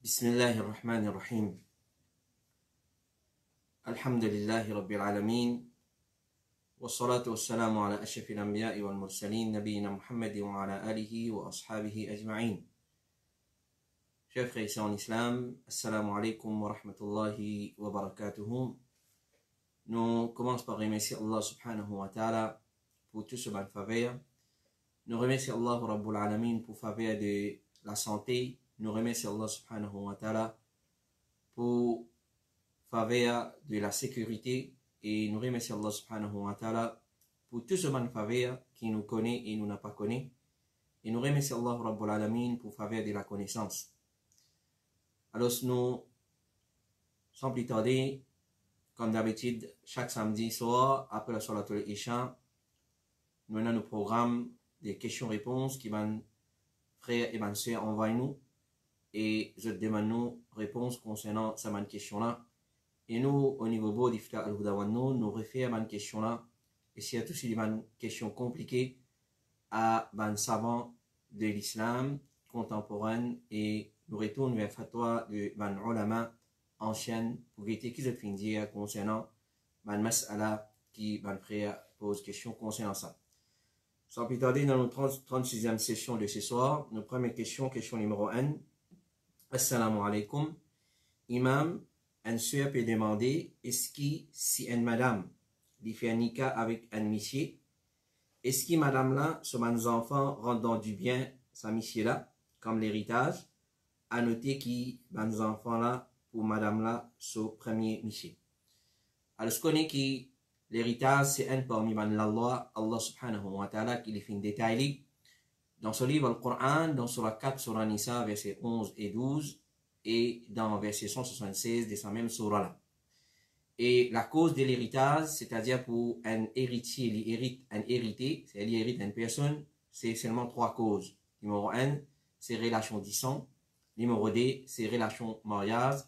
بسم الله الرحمن الرحيم. الحمد لله رب العالمين، والصلاة والسلام على أشرف الأنبياء والمرسلين نبينا محمد وعلى آله وأصحابه أجمعين. Chers frères et sœurs en islam, assalamu alaikum wa rahmatullahi wa barakatuhu. Nous commençons par remercier Allah subhanahu wa ta'ala pour tout ce bon faveur. Nous remercions Allah Rabbul Alamin pour faveur de la santé. Nous remercions Allah subhanahu wa ta'ala pour faveur de la sécurité. Et nous remercions Allah subhanahu wa ta'ala pour tout ce bon faveur qui nous connaît et nous n'a pas connu. Et nous remercions Allah Rabbul Alamin pour faveur de la connaissance. Alors nous, sans plus tarder, comme d'habitude, chaque samedi soir, après la Salatul Isha, nous avons nos programmes des questions-réponses qui vont frères et sœurs envoyer nous et je demande nous réponses concernant cette question-là. Et nous, au niveau beau d'Ifta al-Hudawan, nous refaisons cette question-là et s'il y a aussi des questions compliquées à des savants de l'islam contemporain et nous retournons vers fatwa de ban ulama ancienne pour éviter qu'ils aient fini dire concernant ban mas'ala qui ban frère pose question concernant ça. Sans plus tarder, dans notre 36e session de ce soir, notre première question, question numéro 1. Assalamu alaikum. Imam, un sœur peut demander, est-ce que si une madame lui fait un nikah avec un monsieur, est-ce que madame là, sur mes enfants, rentrent dans du bien, sa monsieur là, comme l'héritage, à noter que mes enfants là, pour madame là, son premier monsieur. Alors, je connais que l'héritage, c'est un parmi la loi, Allah subhanahu wa ta'ala, qui les fait détailler dans ce livre, le Coran, dans Surah 4, Surah Nisa, versets 11 et 12, et dans verset 176 de sa même Surah là. Et la cause de l'héritage, c'est-à-dire pour un héritier, il hérite un hérité, c'est-à-dire il hérite une personne, c'est seulement trois causes. Numéro 1, c'est relation du sang. Numéro 2, c'est relation mariage.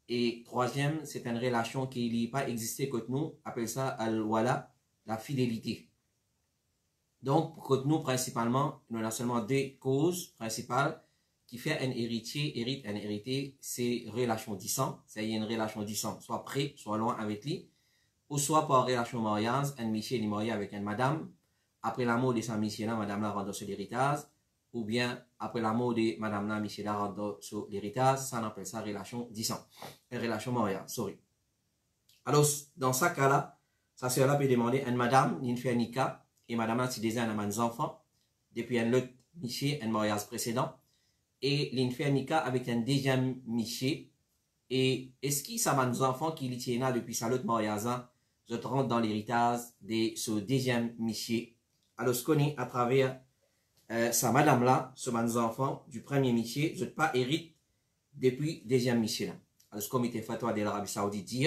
Et troisième, c'est une relation qui n'a pas existé que nous, appelle ça al-wala, la fidélité. Donc, pour nous, principalement, nous avons seulement deux causes principales qui fait un héritier, hérite un hérité, c'est relation du sang, c'est-à-dire une relation du sang, soit près, soit loin avec lui, ou soit par relation mariage, un monsieur est marié avec une madame, après la mort de sa monsieur là, madame là rentre sur l'héritage, ou bien après la mort de madame là, monsieur là rentre sur l'héritage, ça on appelle ça relation du sang, relation mariage, sorry. Alors, dans ce cas-là, sa sœur là peut demander à une madame, une fait un nikah, et madame a déjà un enfant, depuis un autre monsieur, un mariage précédent, et l'une fait un nikah avec un deuxième monsieur, et est-ce qu'il y a des enfants qui lui tiennent depuis sa l'autre mariage, je rentre dans l'héritage de ce deuxième monsieur. Alors, ce qu'on est à travers sa madame là, ce des enfants du premier monsieur, je ne pas hérite depuis deuxième monsieur là. Alors, ce comité fatwa de l'Arabie Saoudite dit,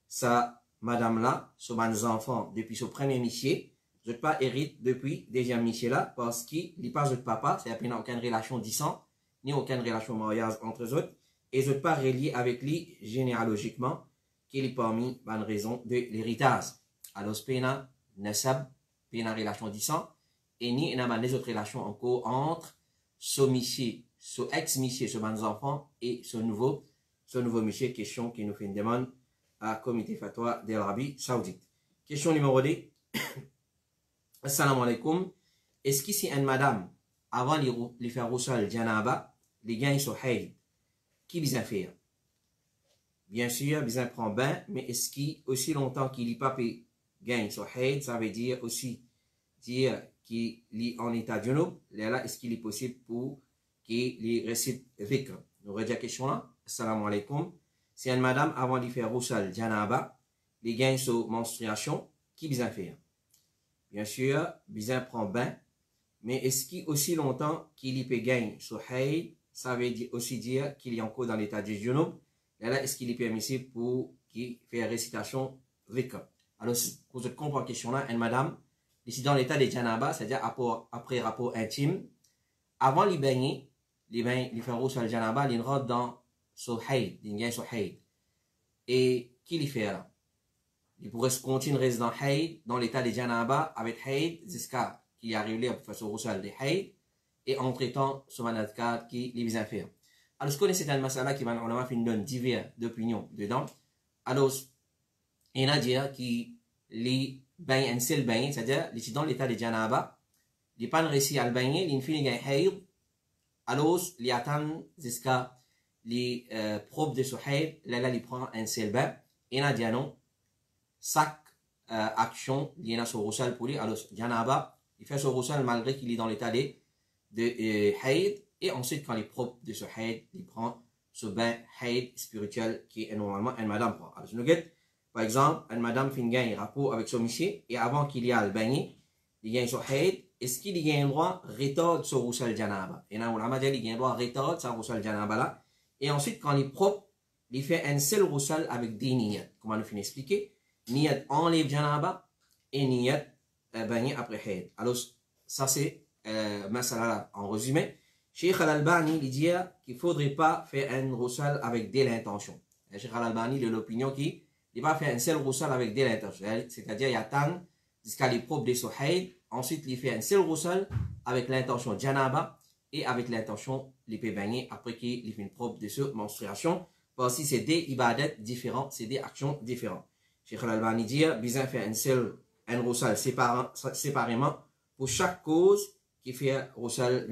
sa madame là, ce des enfants depuis ce premier monsieur, je ne pas hérite depuis deuxième monsieur là parce qu'il n'est pas votre papa, c'est-à-dire qu'il n'a aucune relation de sang, ni aucune relation mariage entre eux autres, et je ne pas relié avec lui généalogiquement, qu'il est parmi les raisons de l'héritage. Alors, ce pena nasab, pena relation de sang, et ni n'a les autres relations encore entre ce monsieur, ce ex-monsieur, ce bon enfant, et ce nouveau monsieur, question qui nous fait une demande à comité fatwa de l'Arabie Saoudite. Question numéro 2. Assalamu alaikum. Est-ce que si une madame, avant de faire roussal janaba, les gains sont haïd, qui bien faire? Bien sûr, bien prendre bain, mais est-ce qu'il aussi longtemps qu'il n'y a pas pu gain sont haïd, ça veut dire aussi dire qu'il est en état de junub, là, est-ce qu'il est possible pour qu'il récite dhikr? Nous redisons la question là. Assalamu alaikum. Si une madame, avant de faire roussal janaba, les gains sont menstruation, qui bien faire? Bien sûr, bien prend bain, mais est-ce qu'il aussi longtemps qu'il y peut gagner sur haïd, ça veut aussi dire qu'il est encore dans l'état de junub, et là, est-ce qu'il est permissible pour qu'il fasse récitation dhikr? Alors, pour cette comprendre question là, une madame, ici dans l'état de janaba, c'est-à-dire après rapport intime, avant de baigner, il fait rouge sur le janaba, il rentre dans son haïd, il gagne sur haïd. Et qu'il y fait là? Il pourrait continuer à rester dans haïd, dans l'état de janaba, avec haïd, jusqu'à qu'il arrive là pour faire son roussal de haïd, et entre temps, ce manadka qui les bien faire. Alors, ce qu'on c'est un masala qui va on fait une divers d'opinions dedans. Alors, il y en a qui les bain un seul bain, c'est-à-dire les dans l'état de janaba, les pas réussi à le baigner, les finit gain hayd. Alors, les attendent jusqu'à les probes de ce hayd, là il prend un seul bain. Il y en a non, chaque action, il y en a sur roussal pour lui. Alors, janaba, il fait ce roussal malgré qu'il est dans l'état de hayd. Et ensuite, quand il est propre de ce hayd, il prend ce bain hayd spirituel qui est normalement une madame. Alors, je nous guette, par exemple, une madame fait un rapport avec son monsieur et avant qu'il y ait le baigner, il gagne son hayd. Est-ce qu'il y a un droit de retard sur roussal janaba? Et là, on a dit qu'il y a un droit de retard sur roussal janaba là. Et ensuite, quand il est propre, il fait un seul roussal avec des niyat. Comment nous finit expliquer? Niyat enlève janaba et niyat baigner après hayd. Alors, ça c'est masala en résumé. Cheikh Al-Albani dit qu'il ne faudrait pas faire un roussal avec de l'intention. Cheikh Al-Albani de l'opinion qu'il ne va pas faire un seul roussal avec de l'intention. C'est-à-dire qu'il attend jusqu'à les propres de son hayd. Ensuite, il fait un seul roussal avec l'intention janaba et avec l'intention de baigner après qu'il fait une probe de sa menstruation. Parce que c'est des ibadat différents, c'est des actions différentes. Cheikh Al-Albani dit besoin faire un roussal séparément pour chaque cause qui fait roussal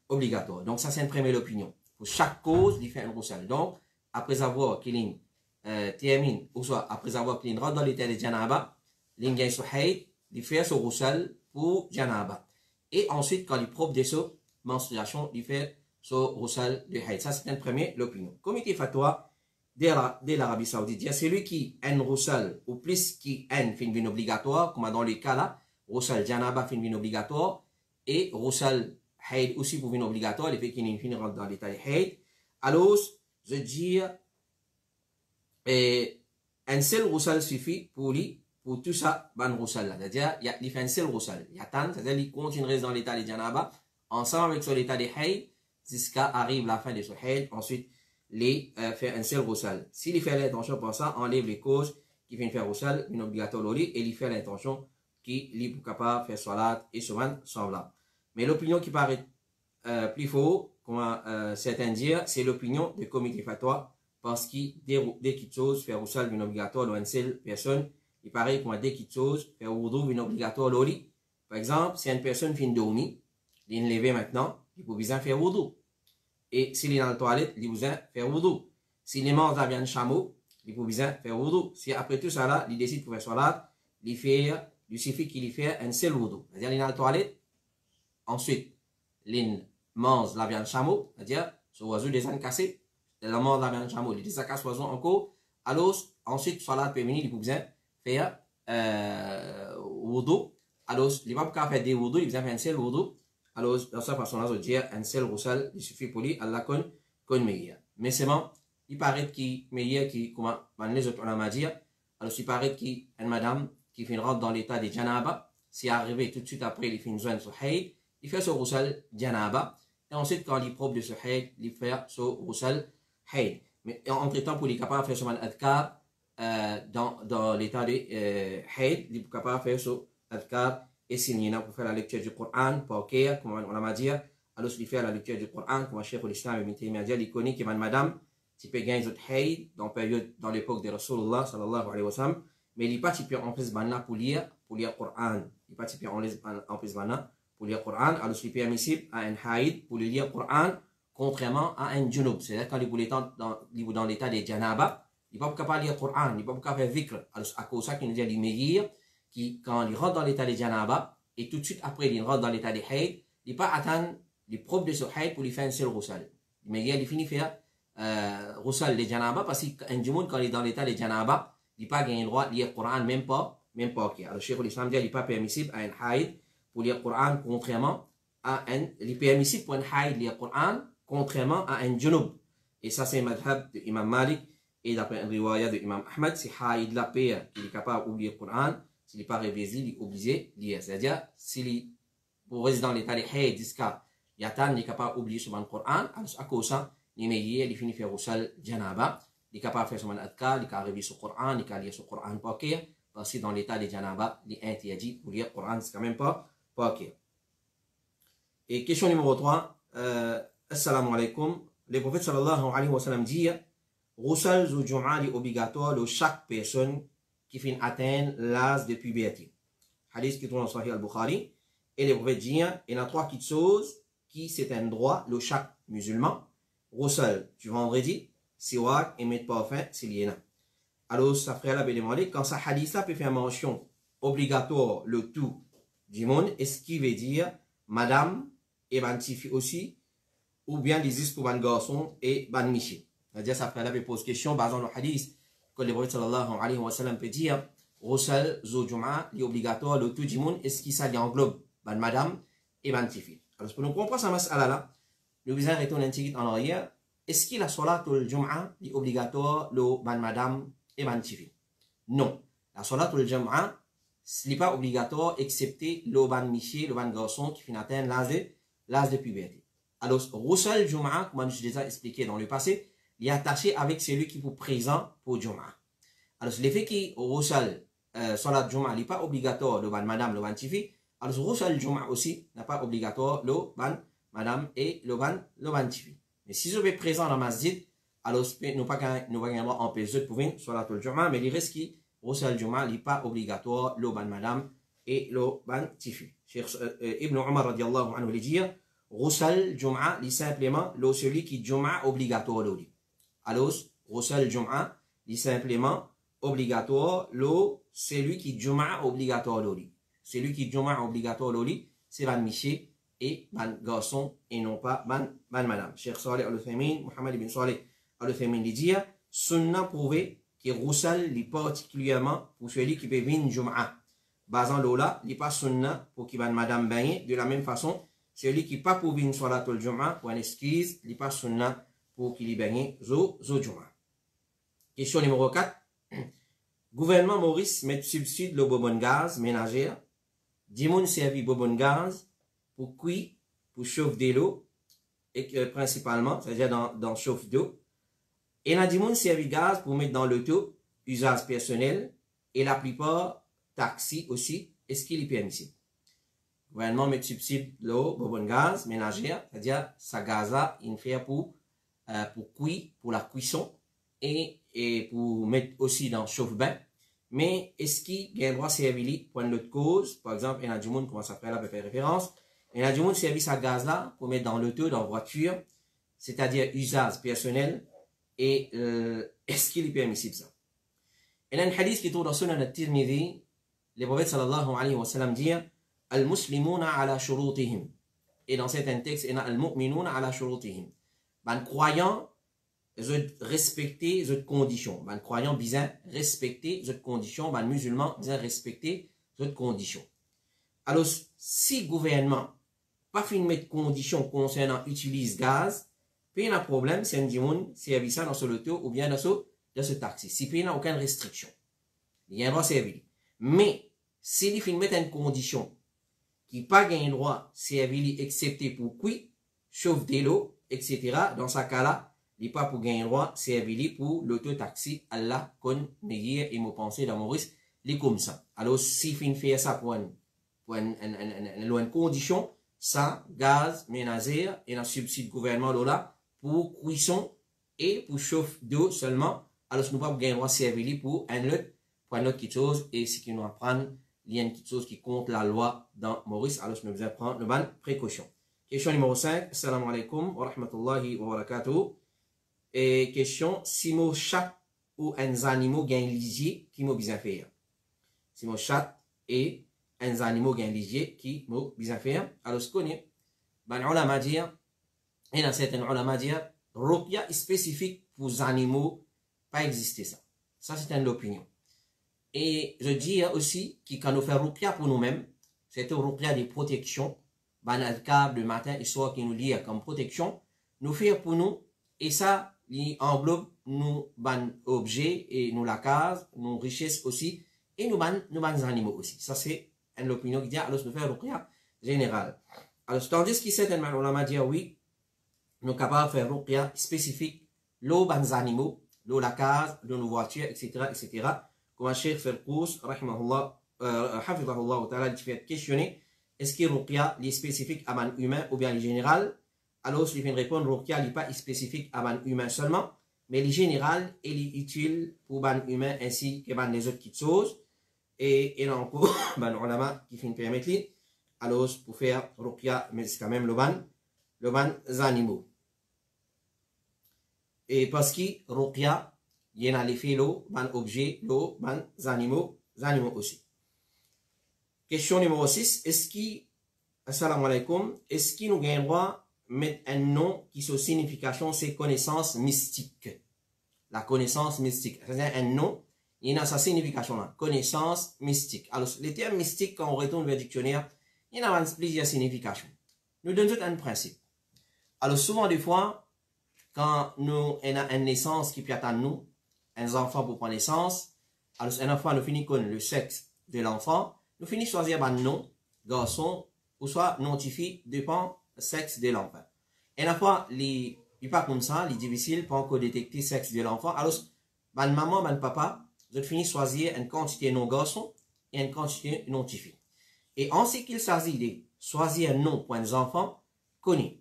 obligatoire. Donc, ça, c'est une première opinion. Pour chaque cause, il fait un roussal. Donc, après avoir qu'il termine, ou soit après avoir qu'il rentre dans l'état de janaba, il gagne son hayd, il fait son roussal pour janaba. Et ensuite, quand il propre de sa menstruation, il fait son roussal de hayd. Ça, c'est une première opinion. Comité fatwa de l'Arabie Saoudite, c'est lui qui a un roussal, ou plus qui a une fin obligatoire, comme dans les cas là, roussal janaba fin obligatoire, et roussal hayd aussi pour une obligatoire, les fait qu'il y a une fin rentre dans l'état de hayd. Alors, je dis, un seul roussal suffit pour lui, pour tout ça, ban roussal là. C'est-à-dire, il fait un seul roussal. Il attend, c'est-à-dire, il continue dans l'état de janaba, ensemble avec son état de hayd, jusqu'à arrive la fin de son hayd. Ensuite, il fait un seul roussal. S'il fait l'intention pour ça, enlève les causes qui viennent faire roussal, une obligatoire au lit, et il fait l'intention qui est capable de faire salat et souvent semblable. Mais l'opinion qui paraît plus faux, comme certains disent, c'est l'opinion du comité fatwa, parce que dès qu'il chose faire roussal une obligatoire dans une seule personne, il paraît que dès qu'il chose faire wudu une obligatoire au lit. Par exemple, si une personne finit de dormir, il est levé maintenant, il peut bien faire wudu. Et s'il est dans la toilette, il peut bien faire wudu. S'il mange la viande de chameau, il peut bien faire wudu. Si après tout ça là, il décide de faire salat, il suffit qu'il y fait un seul wudu. C'est-à-dire, il est dans la toilette, ensuite, il mange la viande de chameau, c'est-à-dire, ce oiseau des ânes cassés, il mange la viande de chameau, il désacasse l'oiseau encore, alors, ensuite, salat peut venir, il peut bien faire wudu. Alors, il va pas faire des wudu, il peut faire un seul wudu. Alors, dans cette façon-là, je veux dire, un seul roussal, il suffit pour lui, Allah connaît meilleur. Mais c'est bon, il paraît qu'il meilleur qui, comment, les autres, on a dit, alors, il paraît qu'il y a une madame qui fait une rentre dans l'état de janaba, si arrivé tout de suite après, il fait une zone sur hayd, il fait ce roussal janaba, et ensuite, quand il est propre de ce hayd, il fait ce roussal hayd. Mais entre temps, pour les capables de faire ce adkar, dans l'état de hayd, il est capable de faire ce adkar. Et s'il y en a pour faire la lecture du Coran, pour Kéa, comme on l'a dit, alors il fait la lecture du Coran, comme Cheikh l'Islam Ibn Taymiyyah dit, il connaît que madame, tu peux gagner votre hayd dans l'époque de Rasulullah sallallahu alayhi wa sallam, mais il n'est pas typé en plus pour lire le Coran. Il n'est pas typé en plus pour lire le Coran, alors il est permissible à un hayd pour lire le Coran, contrairement à un junub. C'est-à-dire quand il est dans l'état de janaba, il n'est pas capable de lire le Coran, il n'est pas capable de faire vikr. Alors à cause de ça qu'il nous dit les meilleurs, qui, quand il rentre dans l'état de janaba, et tout de suite après il rentre dans l'état de hayd, il ne peut pas attendre les propres de ce hayd pour lui faire un seul roussal. Mais il finit de faire roussal de janaba, parce qu'un jumoun, quand il est dans l'état de janaba, il n'a pas gagné le droit de lire le Coran, même pas. Alors, Cheikh l'Islam dit qu'il n'est pas permissible à un hayd pour lire le Coran, contrairement à un. Il est permissible pour un hayd de lire le Coran, contrairement à un junub. Et ça, c'est le madhab de Imam Malik, et d'après un riwaya de Imam Ahmed, c'est hayd la paix qui est capable de lire le Coran. S'il n'est pas révisé, il est obligé de lire. C'est-à-dire, s'il pour rester dans l'état de hayd jusqu'à Yatan, il est capable d'oublier sur le Coran, à cause de ça, il est fini de faire roussal janaba, il est capable de faire sur le adkar, il est capable de réviser sur le Coran, il est capable de lire sur le Coran pas clair, parce que dans l'état de janaba, il est interdit pour lire le Coran, c'est quand même pas clair. Et question numéro 3, Assalamu alaikum, le prophète sallallahu alayhi wa sallam dit Ghusl zu Jum'a est obligatoire de chaque personne qui finit atteindre l'âge de puberté. Hadith qui tourne dans Sahih al-Bukhari. Et le prophète dit il y a 3 petites choses qui c'est un droit de chaque musulman. Ghusl du vendredi, siwak et mettre parfum, c'est lié là. Alors, ça ferait la belle demandé, quand ça hadith là peut faire mention obligatoire le tout du monde, est-ce qu'il veut dire madame et ban tifi aussi, ou bien les is pour ban garçon et ban michi? C'est-à-dire, ça ferait la belle pose question, basant le hadith, que le prophète sallallahu alayhi wa sallam peut dire, Ghusl zu Jum'a est obligatoire le tout du monde, est-ce qu'il ça englobe ban madame et ban tifi? Alors, pour nous comprendre ça mas'ala là, nous vous retourner un petit en arrière, est-ce que la salatul Jum'a est obligatoire le ban madame et ban tifi? Non. La salatul Jum'a n'est pas obligatoire excepté le ban michi, le ban garçon qui finit atteindre l'âge de puberté. Alors, Ghusl Jum'a, comme je déjà expliqué dans le passé, il est attaché avec celui qui est présent pour Jum'a. Alors, l'effet qui Ghusl salat Jum'a n'est pas obligatoire le ban madame, le ban tifi, alors Ghusl Jum'a aussi n'est pas obligatoire le ban madame et le ban tifi. Mais si je vais présent dans masjid, alors nous pas gagner en période pour venir salatul Jum'a, mais il reste qui Ghusl Jum'a n'est pas obligatoire le ban madame et le ban tifi. Cheikh Ibn Umar radiallahu anhu lui dit Ghusl Jum'a est simplement le celui qui Jum'a obligatoire le lit. Alors Ghusl Jum'a est simplement obligatoire le celui qui Jum'a obligatoire le lit. Celui qui Jum'a obligatoire le lit, c'est ban michi et ban garçon et non pas ban madame. Cheikh Saleh al-Uthaymin, Mohamed ibn Saleh al-Uthaymin lui dit sunna prouvé que Ghusl est particulièrement pour celui qui peut venir Jum'a. Basant l'ola, il n'est pas sunna pour qui ban madame baigner. De la même façon, celui qui n'est pas pour venir salatul Jum'a, pour une excuse, il n'est pas sunna pour qu'il y baigne zo Jum'a. Question numéro 4. Gouvernement Maurice met subside le bonbon gaz ménagère. Dimoun servi bonbon gaz pour cuire, pour chauffer de l'eau, et principalement, c'est-à-dire dans chauffe d'eau. Et la dimoun servi gaz pour mettre dans l'auto, usage personnel, et la plupart taxi aussi, est-ce qu'il est permissible? Le gouvernement met subside l'eau, bonbon gaz ménagère, c'est-à-dire sa gaz-là, il fait pour cuire, pour la cuisson, et pour mettre aussi dans chauffe-bain. Mais est-ce qu'il y a un droit servir pour une autre cause? Par exemple, il y a du monde, comment ça fait là, peut faire référence. Il y a du monde service à gaz là, pour mettre dans l'auto, dans la voiture, c'est-à-dire usage personnel, et est-ce qu'il est permissible ça? Il y a un hadith qui tourne dans Sunan al-Tirmidhi, le prophète sallallahu alayhi wa sallam dit Al-Muslimuna ala shurutihim. Et dans certains textes, il y a Al-Mu'minuna ala shurutihim. Ben, croyants, ils ont respecté les conditions. Ben, croyants, bien respecter les conditions. Ben, musulmans, bien respecter les conditions. Alors, si le gouvernement pas fait mettre conditions concernant utilise gaz, puis il y a un problème, c'est un dimoun, servir ça dans ce loto ou bien dans ce taxi. Si puis il n'y a aucune restriction, il y a un droit servir. Mais, s'il fait mettre une condition qui pas gain droit servir excepté pour qui, chauffe de l'eau, etc., dans ce cas-là, il n'est pas pour gagner droit servir pour l'auto-taxi, Allah, qu'on meilleur et me penser dans Maurice, les comme ça. Alors, si fin fait ça pour une condition, ça, gaz, ménagère, et un subside gouvernement là, pour cuisson et pour chauffe d'eau seulement, alors nous pas pour gagner droit servir pour un autre quelque chose, et ce qui nous apprend, il y a une petite chose qui compte la loi dans Maurice, alors nous devons prendre une bonne précaution. Question numéro 5, Assalamu alaikum wa rahmatullahi wa barakatuh. Et question, si mon chat ou un animal gagne lisier, qui m'a bien fait? Si mon chat et un animal gagne lisier, qui m'a bien fait? Alors, ce qu'on est, ben, on a dire, et dans certains ulama dire, ruqya spécifique pour les animaux, pas exister ça. Ça, c'est une opinion. Et je dis aussi que quand nous faisons ruqya pour nous-mêmes, c'est un ruqya de protection, ben, le câble, le matin et soir qui nous lie comme protection, nous faisons pour nous, et ça, il englobe nos objets et nous la case, nos richesses aussi, et nos animaux aussi. Ça, c'est une opinion qui dit, alors, nous faisons ruqya général. Alors, tandis qu'il s'est on m'a dit, oui, nous sommes capables de faire ruqya spécifique, l'eau, les animaux, l'eau, la case, l'eau, nos voitures, etc., etc. Comme un Cheikh Ferkous, rahimahullah, hafidahullah, ta'ala, il fait questionner, est-ce que ruqya est spécifique à un humain ou bien en général? alors il vient répondre, Ruqya n'est pas spécifique à ban humain seulement, mais il est général et il est utile pour ban humain ainsi que ban les autres petites choses. Et il y a encore ban ulama qui finit permettre lui, alors pour faire Ruqya, mais c'est quand même le ban animaux. Et parce que Ruqya, il y en a l'effet l'eau, ban objet, l'eau, ban animaux aussi. Question numéro 6, est-ce qu'il, assalamu alaikum, est-ce qu'il nous gagne droit mettre un nom qui sa signification c'est connaissance mystique? La connaissance mystique, c'est-à-dire un nom, il a sa signification là, connaissance mystique. Alors, les termes mystiques, quand on retourne vers le dictionnaire, il y a plusieurs significations. Nous donnons tout un principe. Alors, souvent, des fois, quand nous avons une naissance qui peut attendre nous, un enfant pour prendre naissance, alors, une fois, nous finissons avec le sexe de l'enfant, nous finissons choisir un nom, garçon, ou soit notifié, dépend du sexe de l'enfant. Et une fois, il n'est pas comme ça, il est difficile pour encore détecter le sexe de l'enfant. Alors, ma maman, mon papa, vous finissez choisir une quantité non garçon et une quantité non fille. Et en ce qu'il s'agit de choisir un nom pour les enfants, connus.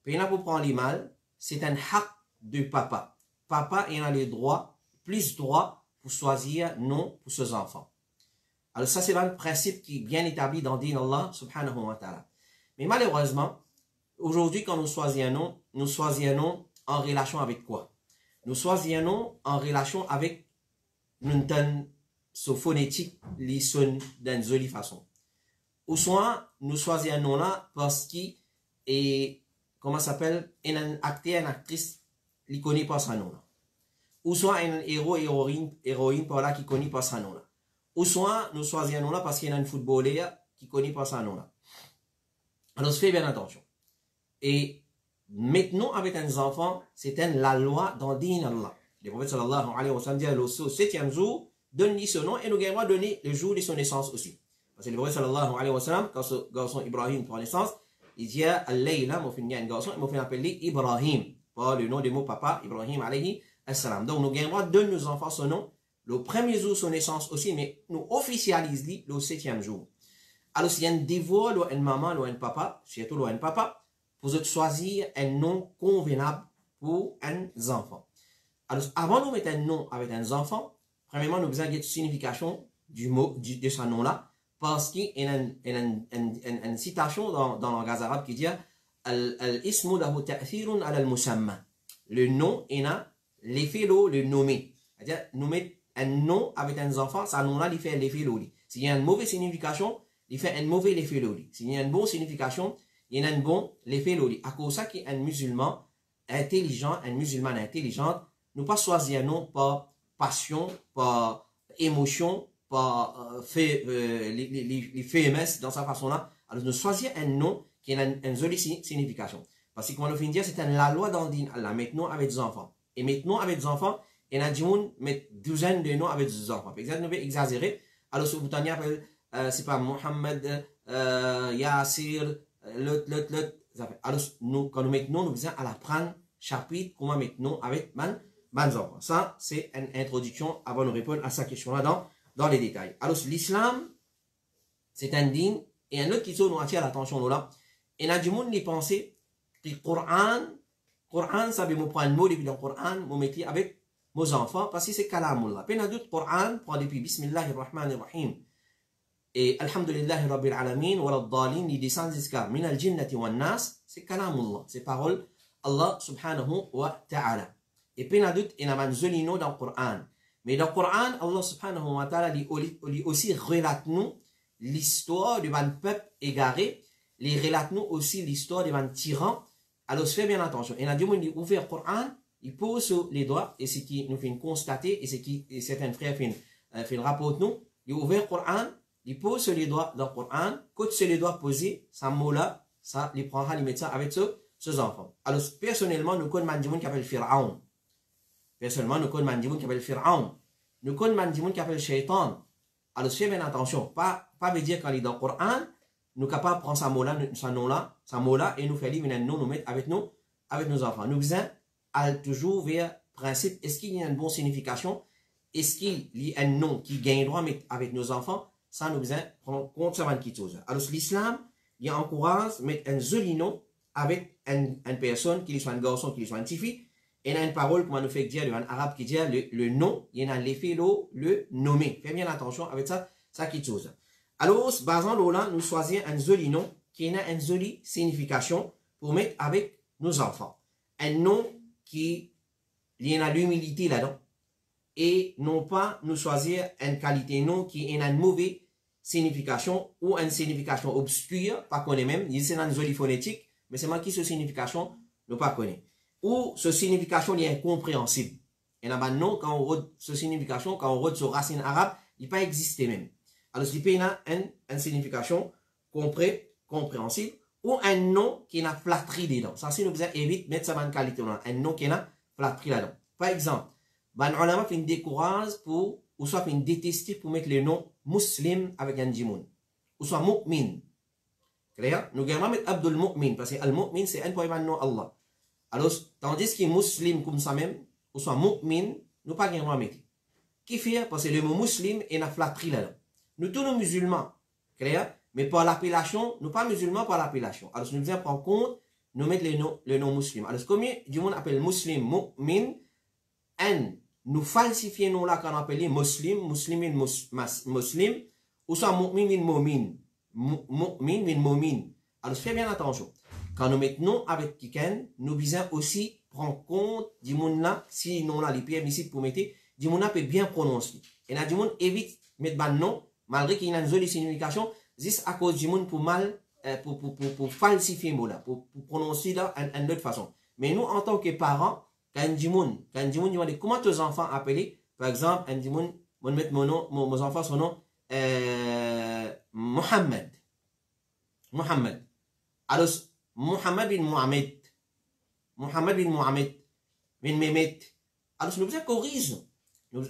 Puis là, pour prendre les mâles, c'est un haq de papa. Papa, il a le droit, plus droit pour choisir nom pour ses enfants. Alors ça, c'est un principe qui est bien établi dans le din Allah subhanahu wa ta'ala. Mais malheureusement, aujourd'hui, quand nous choisissons un nom, nous choisissons un nom en relation avec quoi? Nous choisissons un nom en relation avec son phonétique, les sons d'une jolie façon. Ou soit, nous choisissons un nom là parce qu'il est, comment ça s'appelle, un acteur, une actrice, qui ne connaît pas ce nom là. Ou soit un héros, héroïne par là qui ne connaît pas ce nom là. Ou soit, nous choisissons un nom là parce qu'il y a un footballeur qui ne connaît pas ce nom là. Alors, faites bien attention. Et maintenant, avec les enfants, c'est la loi dans le din Allah. Le prophète sallallahu alayhi wa sallam dit au 7e jour, donne-lui ce nom et nous gagnons donner le jour de son naissance aussi. Parce que le prophète sallallahu alayhi wa sallam, quand ce garçon Ibrahim prend naissance, il dit Al-Layla, mon fils, un garçon, et mon fils appelé Ibrahim, par le nom de mon papa, Ibrahim alayhi salam. Donc nous gagnons donner nos enfants ce nom, le premier jour de son naissance aussi, mais nous officialisons le 7e jour. Alors s'il y a un dévoi, ou une maman, ou un papa, surtout un papa, vous choisir un nom convenable pour un enfant. Alors, avant de mettre un nom avec un enfant, premièrement, nous avons une signification du mot, de ce nom-là, parce qu'il y a une citation dans le langage arabe qui dit Al-ismu lahu ta'thirun ala al-musamma. Le nom, il a l'effet le nommer. C'est-à-dire, nous mettons un nom avec un enfant, ce nom-là, il fait l'effet l'eau. S'il y a une mauvaise signification, il fait un mauvais effet l'eau. S'il y a une bonne signification, il y a un bon l'effet l'eau. À cause de ça, qu'il y a un musulman intelligent, un musulman intelligent, nous pas choisir un nom par passion, par émotion, par les faits émesses dans sa façon-là. Alors, nous choisir un nom qui a une jolie signification. Parce que, comme on finit de dire, c'est la loi dans le din Allah. Maintenant, avec des enfants. Et maintenant, avec des enfants, il y a des gens qui mettent douzaine de noms avec des enfants. Par exemple, nous pouvons exagérer. Alors, si vous tenez appelle, c'est pas Mohamed, Yassir, l'autre. Alors, nous, quand nous mettons nom, nous disons à l'apprendre chapitre, comment mettre nom avec mes enfants. Ça, c'est une introduction avant de répondre à sa question-là dans les détails. Alors, l'islam, c'est un din, et un autre qui nous attire l'attention là. Et il y a du monde qui pense que le Coran, ça veut me prendre un mot depuis le Coran, me mettre avec mes enfants, parce que c'est kalamullah. Puis il y a d'autres Coran, prend depuis Bismillahirrahmanirrahim. Et Alhamdulillahi Rabbil Alamin, wa l'Addalin, il descend jusqu'à Min al-Jinnati wa nas, c'est kalamullah, c'est parole Allah subhanahu wa ta'ala. Et puis il y a d'autres, il y a un joli nom dans le Coran. Mais dans le Coran, Allah subhanahu wa ta'ala, il aussi relate nous l'histoire d'un peuple égaré, il relate nous aussi l'histoire d'un tyran. Alors, faites bien attention. Et là, Dieu m'a dit, ouvert le Coran, il pose sur les doigts, et ce qui nous fait constater, et ce qui certains frères fait rapport nous, il ouvert le Coran, il pose sur les doigts dans le Coran, quand sur les doigts posés, ça mot-là, ça, il prendra, il met ça avec ses enfants. Alors, personnellement, nous connaissons un monde qui appelle Pharaon. Personnellement, nous connaissons un monde qui appelle Pharaon. Nous connaissons un monde qui appelle Shaitan. Alors, faites bien attention. Pas veut dire quand il est dans le Coran, nous sommes capables de prendre sa mot-là, et nous faire lire un nom, nous mettre avec nos enfants. Nous faisons toujours vers le principe, est-ce qu'il y a une bonne signification? Est-ce qu'il y a un nom qui gagne droit avec nos enfants? Ça, nous faisons prendre compte de cette chose. Alors, l'islam, il encourage à mettre un joli nom avec une personne, qu'il soit un garçon, qu'il soit une petite fille, il y a une parole, comment nous fait dire, en arabe qui dit le nom, il y a l'effet le nommer. Faites bien attention avec ça, ça qui chose. Alors, basant là, nous choisissons un joli nom qui a une jolie signification pour mettre avec nos enfants. Un nom qui y a l'humilité là-dedans. Et non pas nous choisir une qualité nom qui a une mauvaise signification ou une signification obscure, pas qu'on est même, c'est une jolie phonétique, mais c'est moi qui ce signification nous pas connaît. Ou ce signification est incompréhensible. Et là, non, quand on regarde ce signification, quand on regarde sur racine arabe, il pas existé même. Alors, c'est il a une signification compréhensible ou un nom qui a flatterie dedans. Ça, c'est nous évite mettre ça dans une qualité là. Un nom qui a flatterie là-dedans. Par exemple, ben, on a fait une décourage pour, ou soit fait une détester pour mettre le nom muslim avec un djimoun. Ou soit mu'min. Clair? Nous allons mettre Abdul Mu'min, parce que Al-Mu'min, c'est un point de nom Allah. Alors, tandis qu'il est muslim comme ça même, ou soit mu'min, nous pas gagnons à mettre. Qui fait? Parce que le mot muslim est une flatterie là-dedans. Nous tous nos musulmans, clair? Mais par l'appellation, nous pas musulmans par l'appellation. Alors, nous devons prendre compte, nous mettre le nom muslim. Alors, combien du monde appelle muslim, mu'min, nous falsifions là quand on appelle muslim, muslim, ou soit mu'min, mu'min. Alors, faites bien attention. Quand nous mettons avec quelqu'un, nous devons aussi prendre compte du monde là, si non là, les pierres ici pour mettre, du monde là peut bien prononcer. Et là, du monde évite mettre ban nom, malgré qu'il y a une jolie signification, juste à cause du monde pour mal, pour falsifier le mot là, pour prononcer là d'une autre façon. Mais nous, en tant que parents, quand un djimoun, demande comment tes enfants appelés, par exemple, un djimoun, moi mettre mon nom, mes enfants son nom, Mohammed. Alors, Mohammed bin Mohamed. Bin Mehmet. Alors, nous devons corriger.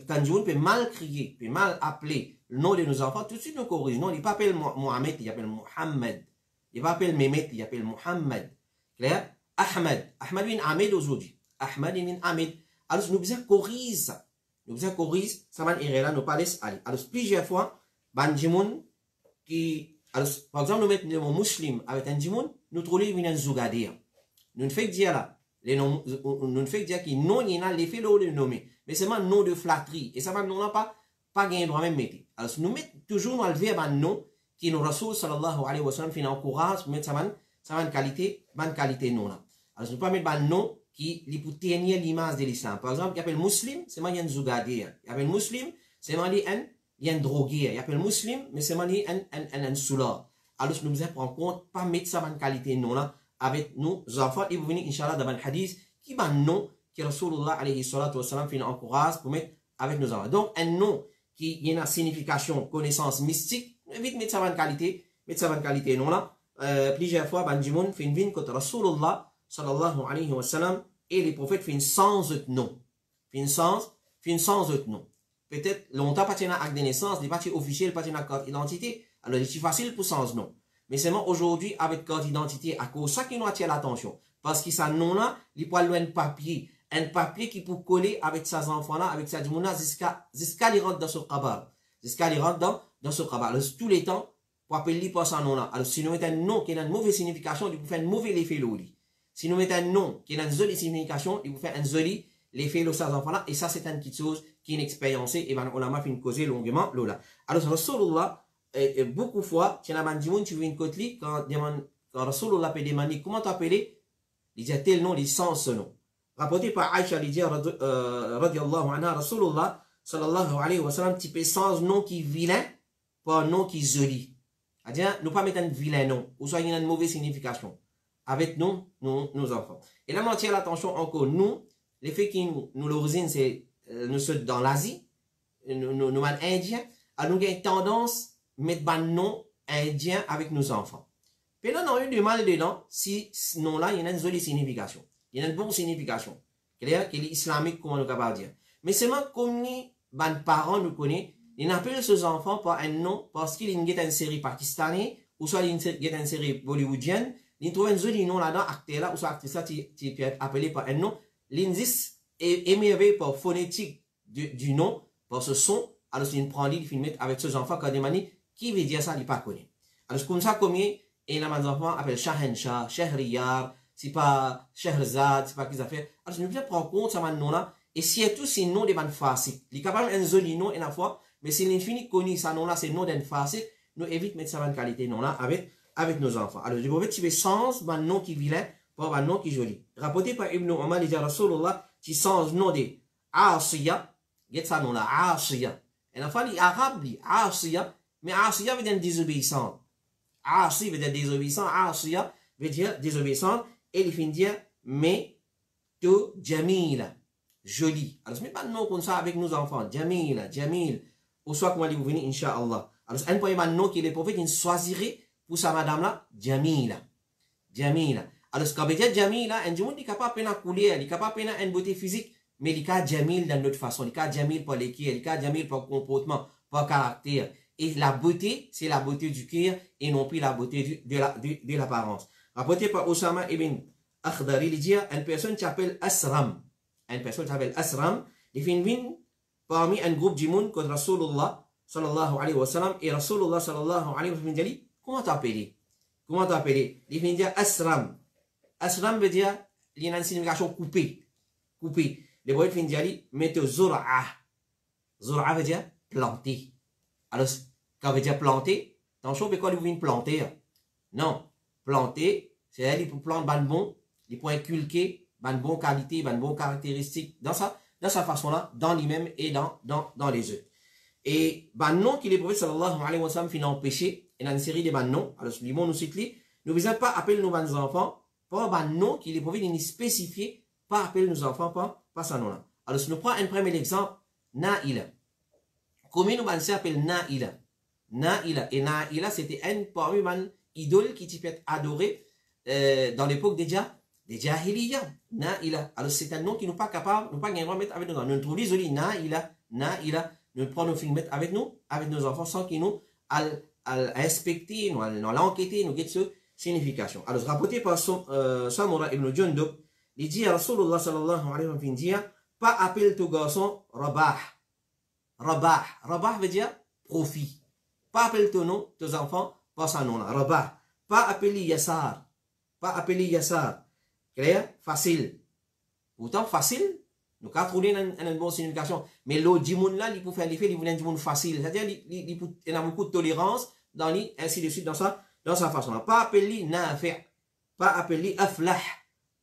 Quand djimoun peut mal crier, peut mal appeler le nom de nos enfants, tout de suite nous corrige. Non, il ne pas appelle Mohamed, il appelle Mohammed. Il ne pas appeler Mehmet, il appelle Mohammed. Clair? Ahmed bin Ahmed aujourd'hui. Ahmed bin Ahmed. Alors, nous devons corriger ça. Nous devons corriger ça, man, là, nous pas laisser aller. Alors, plusieurs fois, ban djimoun qui, alors, par exemple, nous mettons le mot muslim avec un djimoun, nous trouvons une zougadir. Nous ne faisons dire là, nous ne faisons dire qu'il non, il y a l'effet de nommer. Mais c'est un nom de flatterie. Et ça va nous pas gagner droit même mettre. Alors, nous mettons toujours dans le verbe un nom qui nous Rasoul sallallahu alayhi wa sallam fait encourage pour mettre ça une qualité non là. Alors, nous ne pas mettre un nom qui pour tenir l'image de l'islam. Par exemple, il appelle muslim, c'est moi un zougadir. Il appelle muslim, c'est moi un drogué. Il appelle muslim, mais c'est moi un soulard. Alors, nous devons prendre compte, pas mettre ça une qualité non là avec nos enfants. Et vous venez, Inch'Allah, dans le hadith, qui va un nom qui Rasulullah alayhi salatu wa sallam fait encourage pour mettre avec nos enfants. Donc, un nom qui a une signification, connaissance mystique, vite mettre ça une qualité non là. Plusieurs fois, Banjimoun fait une vine contre Rasulullah sallallahu alayhi wa sallam et les prophètes font une sens de nom. Fait une sens de nom. Peut-être longtemps, pas un acte de naissance, des parties officielles, pas une carte d'identité. Alors, c'est facile pour sens nom. Mais seulement aujourd'hui, avec carte d'identité, à cause de ça qui nous attire l'attention. Parce que ça non là, il peut aller un papier qui peut coller avec ses enfants-là, avec sa djimouna, jusqu'à les rendre dans ce kabar. Alors, tous les temps, pour appeler pas ça nom là. Alors, si nous mettons un nom qui a une mauvaise signification, il peut faire un mauvais effet là. Si nous mettons un nom qui a une jolie signification, il peut faire un joli l'effet de ces enfants-là. Et ça, c'est une petite chose qui est expériencée. Et ben, on a fait une cause longuement là. Alors, Rasulullah, beaucoup de fois, tu as un djimoun, tu veux une côte li, quand Rasulullah peut demander comment t'appeler, il dit tel nom, il sent ce nom. Rapporté par Aïcha, il dit, radiallahu anha, Rasulullah, sallallahu alayhi wa sallam, tu peux sans nom qui est vilain, pas un nom qui est joli. C'est-à-dire, nous pas mettre un vilain nom, ou soit il y a une mauvaise signification, avec nous, nos enfants. Et là, on tient l'attention encore, nous, l'effet qui nous l'origine, c'est, nous sommes dans l'Asie, nous indiens, à nous avons tendance à mettre un nom indien avec nos enfants. Puis là, on a eu du mal dedans, si ce nom-là, il y a une jolie signification. Il y a une bonne signification. Clair, qu'il est islamique, comme on est capable de dire. Mais c'est moi, comme les parents nous connaissent, ils appellent ces enfants par un nom parce qu'il y a une série pakistanaise, ou soit il y a une série bollywoodienne, ils trouvent un joli nom là-dedans, acteur là, ou soit actrice là, tu peux être appelé par un nom. L'indice est émerveillé par phonétique du nom, par ce son. Alors, c'est une prend l'île, il mettre avec ces enfants, quand demande qui veut dire ça, il ne pas connaît. Alors, c'est comme ça, comme il et là, mes enfants appellent Shahenshah, Shahriyar, c'est pas Shahrzad, c'est pas qu'ils ont fait. Alors, nous devons prendre compte de ce nom-là, et surtout, c'est le nom des man fasik. Il est capable d'un joli nom, et la fois, mais si l'infini connaît ce nom-là, c'est le nom d'un fasik, nous évitons de mettre ça qualité nom-là avec nos enfants. Alors, je vais tirer sens, un nom qui vilain, pour un nom qui est joli. Rapporté par Ibn Omar, il dit à Rasulullah, qui change le nom de Asiya, get ça nom-là, Asiya. Et la fois, les Arabes disent Asiya, mais Asiya veut dire désobéissant. Asi veut dire désobéissant, Asiya veut dire désobéissant, et il finit dire, mais to Jamila, joli. Alors, ce n'est pas de nom comme ça avec nos enfants, Jamila, Jamil, ou soit comment vous venez, Inch'Allah. Alors, un point de nom que les prophètes choisirait pour sa madame-là, Jamila. Jamila. Alors, ce qu'on veut dire Jamila, un monde est capable de couler, il est capable de une beauté physique, mais il est Jamil d'une autre façon, il est Jamil par l'équipe, il est Jamil par comportement, par caractère. Et la beauté, c'est la beauté du cœur et non plus la beauté de l'apparence. Rapporté par Osama ibn Akhdari, il dit une personne qui s'appelle Asram. Une personne qui s'appelle Asram, il fait une parmi un groupe du monde contre Rasulullah sallallahu alayhi wa sallam. Et Rasulullah sallallahu alayhi wa sallam dit comment t'appeler? Comment t'appeler? Il fait dire Asram. Asram veut dire il y a une signification coupée. Coupée. Les voyez fin dire mettez Zura'a. Zura'a veut dire planter. Alors, quand veut dire planter, dans le show, mais quand vous venez planter, non, planter, c'est elle pour planter ban bon, il pour inculquer ban bon qualité, ban bon caractéristique, dans sa façon-là, dans lui-même et dans les œufs. Et ban non qu'il est prophète sallallahu alayhi wa sallam finit empêché, et dans une série de ban non, alors, ce nous cite, nous ne pas appeler nos ban enfants, pas ban non qu'il est prophète, il spécifié, pas appeler nos enfants, pas ça non là. Alors, si nous prenons un premier exemple, Naïla. Comment nous appelle Naïla? Naïla. Et Naïla, c'était un parmi les idoles qui t'y adoré dans l'époque des Jahiliya. Naïla. Alors, c'est un nom qui nous pas capable, nous pas gagner à mettre avec nous. Nous trouvons désolé, Naïla. Nous prenons nos films avec nous, avec nos enfants, sans qu'ils nous inspecter, nous l'enquêter, nous guetter cette signification. Alors, rapporté par Samura ibn Jundub, il dit à Rasulullah sallallahu alayhi wa sallam, pas appeler ton garçon Rabah. Rabah. Rabah veut dire profit. Pas appeler ton nom, tes enfants, pas son nom là. Rabah. Pas appeler Yassar. Pas appeler Yassar. Clair? Facile. Pourtant, facile, nous avons trouvé une bonne signification. Mais l'autre monde là, il peut faire l'effet, il voulait un monde facile. C'est-à-dire, il a beaucoup de tolérance, dans lui, ainsi de suite, dans sa façon là. Pas appeler Nafi'. Pas appeler Aflah.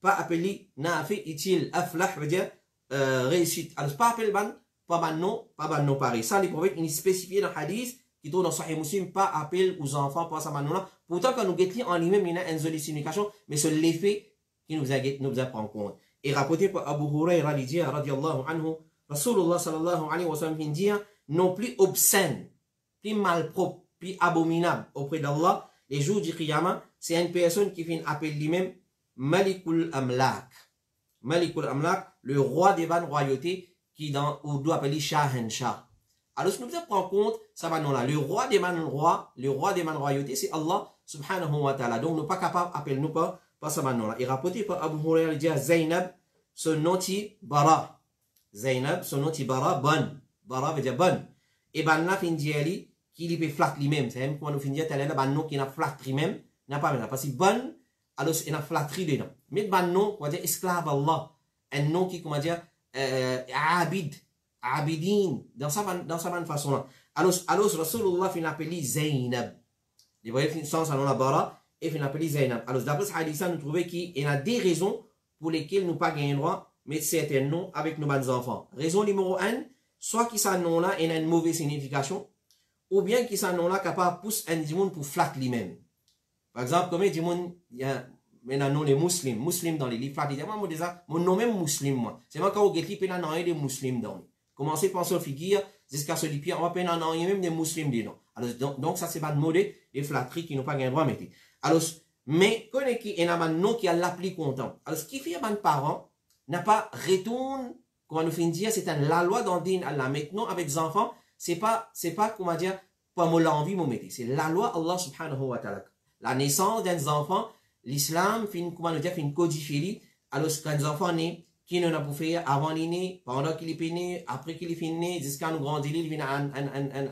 Pas appeler Nafi' utile. Aflah veut dire réussite. Alors, pas appeler ban. Pas non pareil. Ça, les prophètes, ils spécifient dans le hadith, qui trouve dans Sahih Muslim, pas appel aux enfants, pas ça maintenant là. Pourtant, quand nous guettons en lui-même, il y a une jolie signification, mais c'est l'effet qui nous a pris en compte. Et rapporté par Abu Huraira, il dit, radiallahu anhu, Rasulullah sallallahu alayhi wa sallam, il dit, non plus obscène, plus malpropre, plus abominable auprès d'Allah, les jours du Qiyamah, c'est une personne qui fait appel lui-même, Malikul Amlak. Malikul Amlak, le roi des vannes royautés, qui dans ou doit appeler Shahenshah. Alors, si nous devons prendre compte, ça va non là. Le roi des man royauté, c'est Allah subhanahu wa ta'ala. Donc, nous pas capable d'appeler nous pas ça va non là. Et rapporté par Abu Hurairah, il dit à Zainab, son nom est Bara. Zainab, son nom est Bara, bonne. Bara veut dire bonne. Et ben là, fin dit qu'il peut flatter lui-même. C'est même quand nous finissons tel là, ben non, qui n'a flatté lui-même, n'a pas maintenant. Parce que bonne, alors, il a flatterie dedans. Mais ben non, on va dire esclave Allah. Un nom qui, comment dire, Abid, Abidin, dans sa bonne façon là. Alors, Rasulullah fin appelé Zainab. Les voyez, sans ça, on a Bara, et fin appelé Zainab. Alors, d'après ce hadith, nous trouvons qu'il y a des raisons pour lesquelles nous pas gagner droit, mais certains noms avec nos bonnes enfants. Raison numéro 1, soit qu'il s'en nom là, a une mauvaise signification, ou bien qu'il s'en nom là, capable de pousser un monde pour flatter lui-même. Par exemple, comme il dit, il y a maintenant les musulmans dans les livres, moi déjà mon nom même musulman moi. C'est moi quand on get li non des musulmans dans. Commencez par son figure jusqu'à ce lipier, on va peine non même des musulmans dedans. Alors donc ça c'est pas de mode et flatterie qui n'ont pas gain droit mettre. Alors mais connaît qui est un nom qui a l'appli content. Alors ce qui fait un parent n'a pas retourne comment nous fin dire c'est la loi dans din Allah maintenant avec les enfants, c'est pas comment dire pas moi l'envie mon mettre. C'est la loi Allah subhanahu wa ta'ala. La naissance des enfants l'islam fin comment nous dire fin codifié alors quand les enfants nés qui nous a pour faire avant les nés pendant qu'il est né après qu'il est né jusqu'à nous grandir il vient un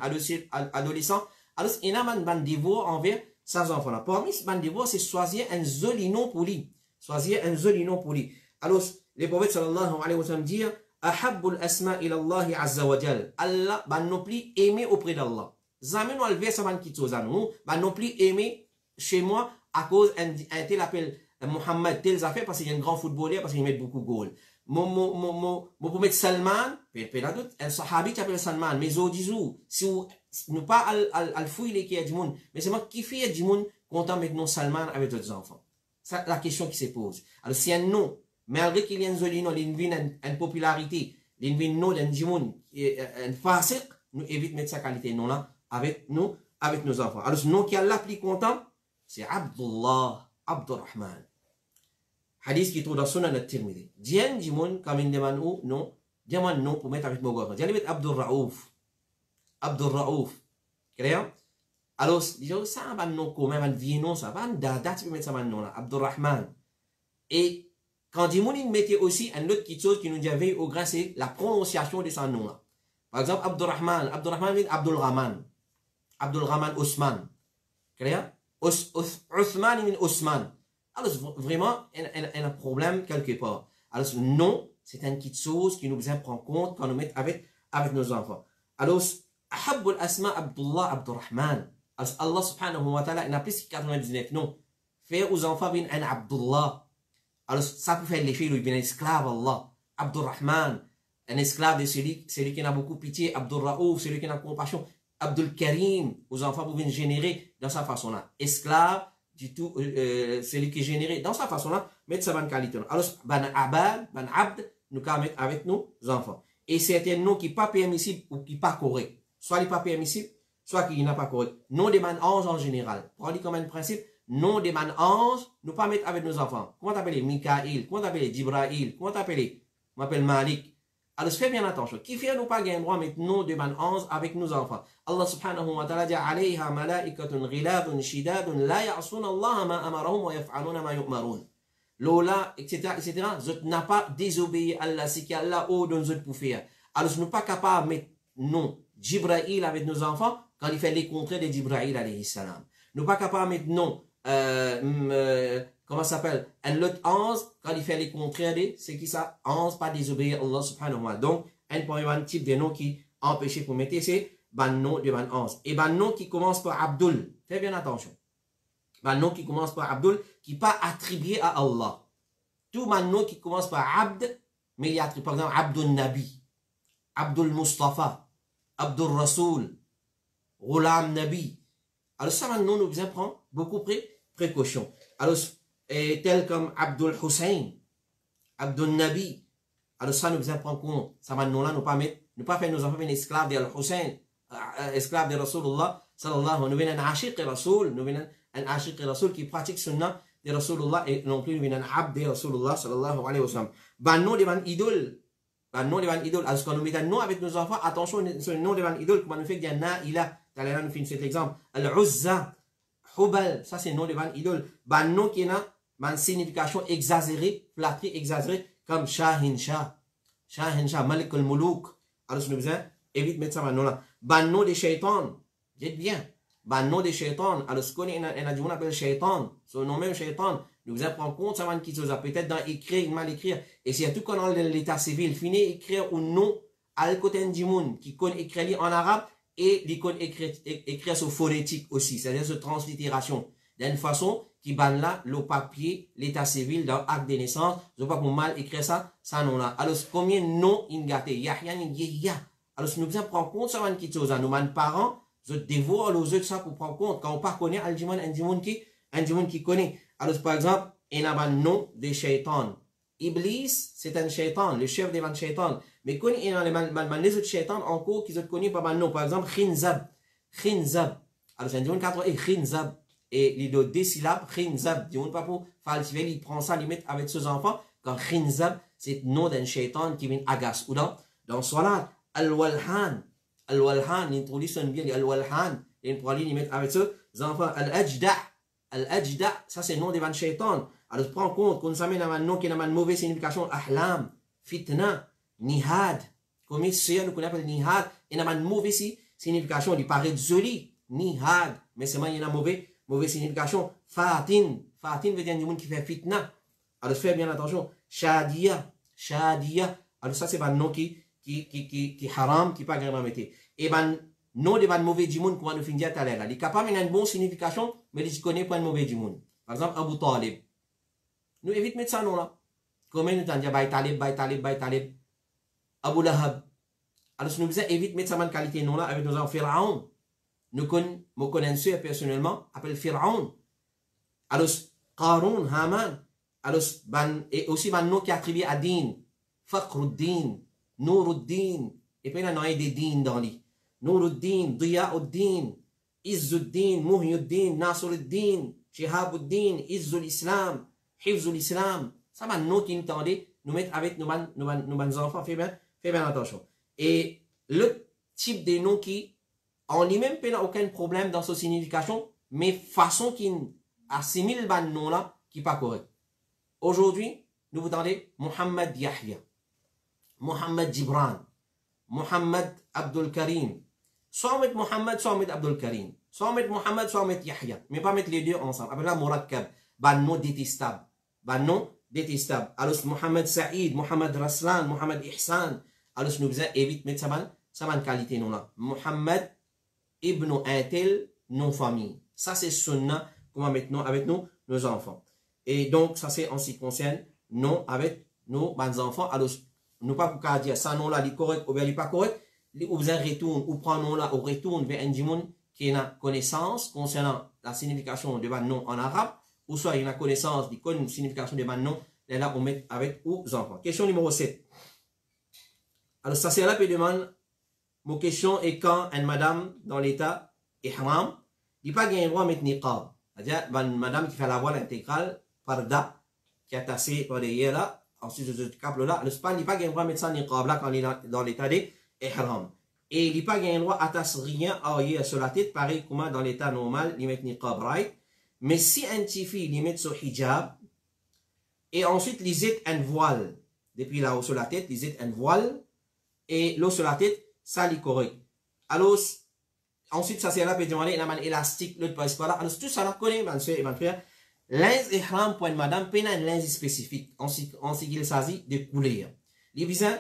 adolescent alors il y a un dévot envers Sans enfant là. Parmi ce devoir, c'est choisir un joli nom pour lui. Choisir un joli nom pour lui. Alors, le prophète sallallahu alayhi wa sallam dit, Ahabbul asma ila Allah azza wa jal. Allah, bah non plus aimé auprès d'Allah. Jamais nous enlever ça, qui chose à nous, bah non plus aimé chez moi à cause un tel appelle Mohammed, tel affaires parce qu'il y a un grand footballeur, parce qu'il met beaucoup de goals. Mon pour mettre Salman, un sahabi qui appelle Salman, mais au disou, si nous pas al fouiller qui est du monde, mais c'est moi qui fait du monde content maintenant Salman avec d'autres enfants. C'est la question qui se pose. Alors, si un nom, malgré qu'il y ait un joli nom, il y a une popularité, il y a un nom d'un monde, un fasiq, nous évitons de mettre sa qualité nom là avec nous, avec nos enfants. Alors, ce nom qui est là plus content, c'est Abdullah, Abdurrahman. Hadith qui trouve dans Sunan al-Tirmidhi. Dien du monde, comme il demande où, non, demande non pour mettre avec mon gars. Dien mettre Abdul Raouf. Abdul Raouf. Clair? Alors, disons, ça va non commun, un vieux nom, ça va, date, tu peux mettre ça maintenant là, Abdurrahman. Et quand du monde, il mettait aussi un autre petite chose qui nous disait au grand, c'est la prononciation de son nom là. Par exemple, Abdurrahman veut Abdul Rahman. Abdul Rahman Osman. Clair? Osman veut Osman. Alors, vraiment, il y a un problème quelque part. Alors, non, c'est une petite chose qui nous prend compte quand nous mettons avec nos enfants. Alors, Ahabbul asma Abdullah Abdurrahman. Alors, Allah subhanahu wa ta'ala, il n'a plus que 99 noms. Faire aux enfants un Abdullah. Alors, ça peut faire l'effet, il y a un esclave Allah. Abdurrahman, un esclave de celui qui a beaucoup pitié. Abdul Raouf, celui qui a compassion. Abdul Karim, aux enfants pouvaient générer dans sa façon-là. Esclave, du tout, celui qui est généré dans sa façon-là, mettre sa bonne qualité. Alors, ban abad, ban abd, nous pouvons mettre avec nos enfants. Et c'est un nom qui n'est pas permissible ou qui n'est pas correct. Soit il n'est pas permissible, soit qu'il n'est pas correct. Nom des man anges en général. Pour dire comme un principe, nom des man anges, nous pas mettre avec nos enfants. Comment t'appeler Mikaïl? Comment t'appeler Jibraïl? Comment t'appeler? Je m'appelle Malik. Alors, fais bien attention. Qui fait nous pas gagner droit mettre nom de man ange avec nos enfants? Allah subhanahu wa ta'ala dit alayha malaikatun ghiladun shidadun la ya'sun Allah ma amarahum wa yaf'aluna ma yu'marun. Lola, etc., etc. Zot n'a pas désobéi à Allah, c'est qu'Allah ordonne zot pour faire. Alors, nous pas capable de mettre nom Jibraïl avec nos enfants quand il fait les contraires de Jibraïl alayhi salam. Nous pas capable de mettre nom comment ça s'appelle? Un autre ange, quand il fait les contraires de, c'est qui ça? Ange, pas désobéir à Allah subhanahu wa ta'ala. Donc, un type de nom qui empêché pour mettre, c'est ban nom de ban ange. Et ban nom qui commence par Abdul. Fais bien attention. Ban nom qui commence par Abdul, qui pas attribué à Allah. Tout ban nom qui commence par Abd, mais il y a, par exemple, Abdul Nabi, Abdul Mustafa, Abdul Rasoul, Ghulam Nabi. Alors, ça, maintenant, nous devons prendre beaucoup de précautions. Alors, tel comme Abdul Hussein, Abdul Nabi. Alors ça, nous devons prendre compte. Ça va nous là, nous pas mettre, nous pas faire nos enfants une esclave de Hussein, esclave de Rasulullah, sallallahu alayhi wa sallam. Nous venons un ashiq Rasul, nous venons un ashiq Rasul qui pratique sunnah de Rasulullah et non plus nous venons un abd de Rasulullah, sallallahu alayhi wa sallam. Ban nom devant idole. Ban nom devant idole. Alors quand nous mettons un nom avec nos enfants, attention, ce nom devant idole, comment nous fait dire na ila. T'as nous fait cet exemple. Al-Uzza, Hubal, ça c'est nom devant idole. Ban nom qui est là, une signification exagérée, flatterie exagérée, comme Shahin Shah, Malik al-Muluk. Alors, nous devons éviter de mettre ça maintenant là. Ban nom de shaitan, dites bien. Ban nom de shaitan, alors ce qu'on a dit, on appelle shaitan, son nom même shaitan. Nous devons prendre compte, ça va qui chose, peut-être dans écrire, mal écrire. Et c'est tout qu'on a l'état civil, finir écrire ou non, à côté du monde, qui connaît écrire en arabe, et l'icône écrire sur phonétique aussi, c'est-à-dire sur translittération. D'une façon, qui banne là, le papier, l'état civil, dans l'acte de naissance, je ne sais pas pour mal écrire ça, ça non là. Alors, combien de noms il gâté? Yahya, Yahya. Alors, si nous devons prendre compte, ça va une chose, nous, nos parents, je dévoile aux autres ça pour prendre compte. Quand on ne connaît pas, un dimon qui connaît. Alors, par exemple, il y a un nom de shaitan. Iblis, c'est un shaitan, le chef des shaitan. Mais quand il y a les autres shaitans encore qui sont connus par un nom. Par exemple, Khinzab. Alors, c'est un dimon qui a Khinzab. Et les deux syllabes, Khinzab, du monde pas pour falsifier, il prend ça, il met avec ses enfants, quand Khinzab, c'est le nom d'un shaitan qui vient agace. Ou dans Salat, Al-Walhan, il introduit son bien, Al-Walhan, il prend il met avec ses enfants, Al-Ajda, ça c'est le nom d'un shaitan. Alors, prends compte, qu'on s'amène à un nom qui a une mauvaise signification, Ahlam, Fitna, Nihad, comme c'est nous qu'on appelle Nihad, il a une mauvaise signification, il paraît joli, Nihad, mais c'est il y a une mauvaise mauvaise signification. Fatin. Fatin veut dire un monde qui fait fitna. Alors, faites bien attention. Shadia. Shadia. Alors, ça, c'est un nom qui haram, qui pas grand mettre. Et ben, nom de mauvais du monde, comment nous finir tout à l'heure. Il est capable d'une bonne signification, mais il connaît pas de mauvais du monde. Par exemple, Abu Talib. Nous évitons de mettre ça nom là. Comment nous disons, Bay Talib. Abu Lahab. Alors, nous devons éviter de mettre ça qualité nom là avec nos enfants Pharaon. Nous connaissons personnellement, appelle Pharaon. Alors, Qarun, Haman. Alors, et aussi un nom qui est attribué à Din. Fakhruddin, Nuruddin. Et puis, il y a des Din dans lui. Nuruddin, Diyauddin, Izzuddin, Muhyiddin, Nasruddin, Shihabuddin, Izzul Islam, Hifzul Islam. Ça, c'est un nom qui nous tendait, nous mettre avec nos enfants. Faites bien attention. Et le type de nom qui, en lui-même, n'a aucun problème dans sa signification, mais façon qui assimile ce nom-là, qui n'est pas correct. Aujourd'hui, nous vous tendez Muhammad Yahya, Muhammad Gibran, Muhammad Abdul Karim. Soit on met Muhammad, soit on met Abdul Karim. Soit on met Muhammad, soit on met Yahya. Mais pas mettre les deux ensemble. Après là, Murakkab. Nom détestable. Nom détestable. Alors, Muhammad Saïd, Muhammad Raslan, Muhammad Ihsan. Alors, nous devons éviter de mettre ça qualité non là. Muhammad Ibn Atel, non famille. Ça, c'est sunnah. Comment mettre non avec nous, nos enfants. Et donc, ça, c'est en ce qui concerne non avec nos enfants. Alors, nous pas pour dire ça non là, il est correct ou bien il n'est pas correct. Ou vous retourne, ou prenons là, ou retourne vers un monde qui a connaissance concernant la signification de un nom en arabe, ou soit il a connaissance de la signification de un nom, et là on met avec aux enfants. Question numéro 7. Alors ça c'est là que je demande, mon question est quand une madame dans l'état ihram, il n'y a pas de droit à mettre niqab. C'est-à-dire, une madame qui fait la voile intégrale, parda, qui est tassée par derrière là, ensuite je cap là, le span, il n'y a pas de droit à mettre ça niqab là quand il est dans l'état des ihram. Et il n'y a pas de droit à attacher rien sur la tête, pareil comme dans l'état normal, il met niqab right. Mais si un petit fille, il met son hijab, et ensuite, il zit un voile, depuis là-haut sur la tête, il zit un voile, et l'eau sur la tête, ça, il correct. Alors, ensuite, ça, c'est là, peut demander, il y a un élastique, l'autre passe par là. Alors, tout ça, là, connaît, mon soeur et mon frère, linge ihram pour une madame, pas un linge spécifique, en ce qu'il s'agit de couleur. Les visins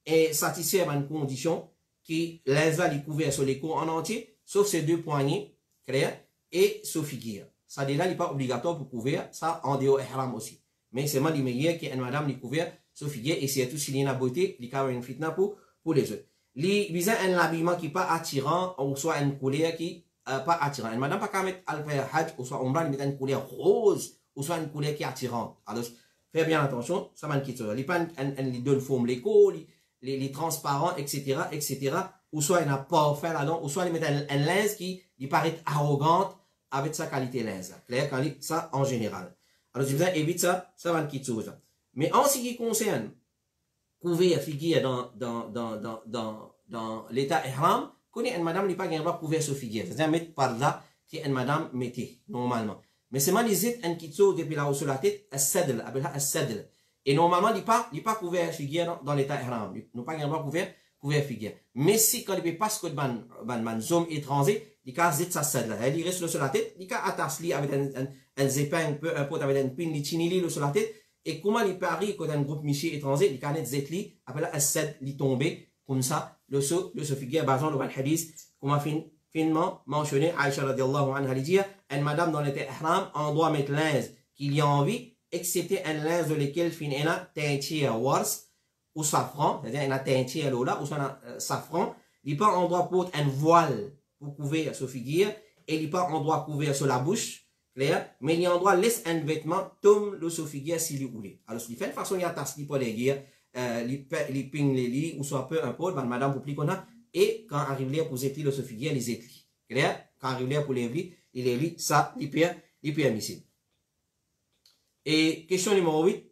est satisfait à une condition qui linge là, il couvert sur les cours en entier, sauf ces deux poignées, clair, et sur figure. Ça, déjà, il n'est pas obligatoire pour couvrir, ça, en dehors ihram aussi. Mais c'est moi, les meilleurs qui une madame, il couvert sur figure, et surtout, s'il y a une beauté, il y a une fitna pour les autres. Les visins, un habillement qui n'est pas attirant, ou soit une couleur qui pas attirant. Une madame, pas qu'à mettre al-faire hajj, ou soit omra, il met une couleur rose, ou soit une couleur qui est attirante. Alors, faites bien attention, ça m'a quitté. Il pas une donne forme l'écho, les transparents, etc., ou soit il n'a pas fait là-dedans, ou soit il met un linge qui paraît arrogante avec sa qualité linge. Clair, quand il ça en général. Alors, je vous évite ça, ça va quitter. Mais en ce qui concerne couvrir figure dans l'état ihram, connaît une madame, il pas gain droit couvrir sur figure. C'est-à-dire mettre par là, qui une madame mettait, normalement. Mais c'est mal les un qui depuis là-haut sur la tête, as-sadl, appelle ça as-sadl. Et normalement, il pas couvert figure dans l'état ihram. Il n'a pas gain droit couvert figure. Mais si quand il passe que ban zone étranger, il a zit sa sadl. Il reste sur la tête, il a attaché avec un zépin, peu importe, avec un pin, il chinili sur la tête. Et comment il parie quand un groupe miché étranger, il a zetli, appelle as-sadl, il tombé, comme ça, le figure, basant le hadith, comment finement mentionné, Aïcha radiallahu anha, il dit, une madame dans l'état ihram, on doit mettre linge qu'il y a envie, excepté un linge de lequel fin est là, teinture wars, ou safran, c'est-à-dire il y a teinture là, ou soit safran, il n'y a pas un endroit pour un voile pour couvrir ce figure, et il n'y a pas un endroit couvrir sur la bouche, clair, mais il y a un endroit laisse un vêtement, tombe le ce figure s'il est roulé. Alors, il fait une façon, il y a tas pour les guerres, les ping les lits, ou soit peu importe, madame pour plus qu'on a, et quand arrive là pour étlir le ce figure, les étlis. Clair, quand arrive là pour les lits, ça, il permissible. Et question numéro 8.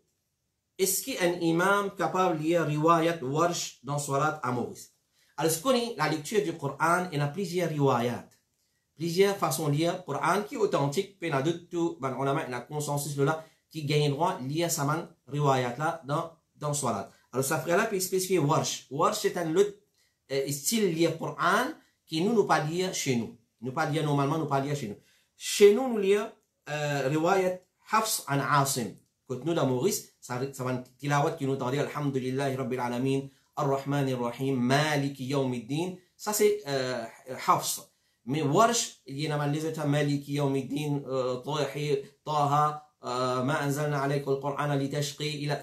Est-ce qu'il y a un imam capable de lire riwayat warsh dans Salat à Maurice? Alors, ce qu'on est, la lecture du Coran, il y a plusieurs riwayat. Plusieurs façons de lire le Coran qui est authentique, puis il y a d'autres, on a un consensus là, qui gagne droit de lire sa riwayat là dans Salat. Alors, ça ferait là, puis spécifier warsh. Warsh, c'est un autre style de lire le Coran qui nous pas lire chez nous. Nous pas lire normalement, nous pas lire chez nous. chez nous, nous lions riwayat Hafs an Asim. Quand nous dans Maurice, ça va une tilawat qui nous dit Alhamdulillahi Rabbil Alamin, Ar-Rahman Ar-Rahim, Maliki Yawmiddin. Ça c'est Hafs. Mais Warsh, il y a les états Maliki Yawmiddin, Taha, ما أنزلنا عليك القرآن لتشقي إلى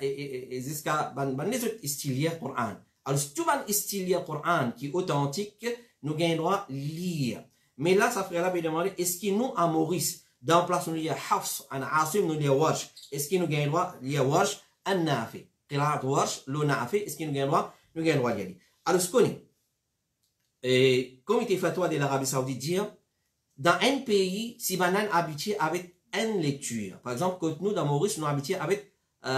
jusqu'à les autres styles Coran. Alors si tu vas styler Coran qui est authentique, nous gagnons droit lire. Mais là, ça ferait là demander est-ce que nous à Maurice dans place nous lire Hafs an Asim nous lire Warsh, est-ce que nous gagnons droit lire Warsh an Nafi, qiraat Warsh lo Nafi, est-ce que nous gagnons droit lire. Alors ce qu'on est comité fatwa de l'Arabie Saoudite dit dans un pays si banan habitué avec une lecture. Par exemple, quand nous, dans Maurice, nous habituons avec nos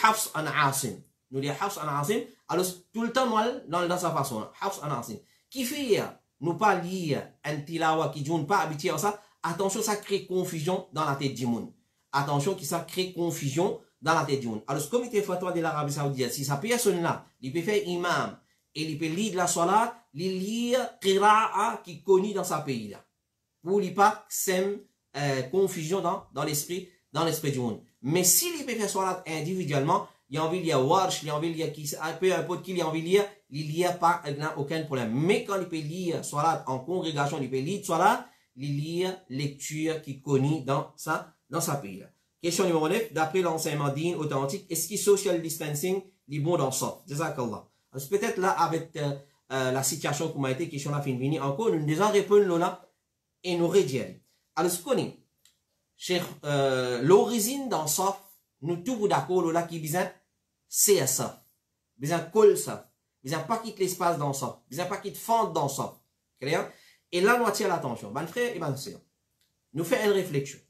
Hafs an Asim. Nous les Hafs an Asim. Alors, tout le temps, nous, dans sa façon, Hafs an Asim. Qui fait, nous pas lire un tilawa qui ne pas habitué à ça. Attention, ça crée confusion dans la tête du monde. Attention, ça crée confusion dans la tête du monde. Alors, ce comité fatwa de l'Arabie Saoudite, si sa personne-là, il peut faire imam et il peut lire la salat, il lire qira'a qui connaît dans sa pays-là. Pour ne pas sème confusion dans l'esprit du monde. Mais s'il peut faire salat individuellement, il a envie de lire Warsh, il a envie de lire qui, peu importe qui il a envie de lire, il n'y a pas aucun problème. Mais quand il peut lire salat en congrégation, il peut lire salat, il lit lecture qui connaît dans sa pays. Question numéro 9, d'après l'enseignement din authentique, est-ce que social distancing est bon dans ça? Jazakallah. Peut-être là, avec la situation qui m'a été question là, fin venir encore, nous devons répondre là. Et nous rédiger. Alors, ce qu'on est, l'origine dans ça, nous tous d'accord là qui besoin c'est ça, besoin colle ça, besoin pas quitter l'espace dans ça, besoin pas quitter fente dans ça, clair? Et là nous attire l'attention, ben frère et ben sœur, nous fait une réflexion.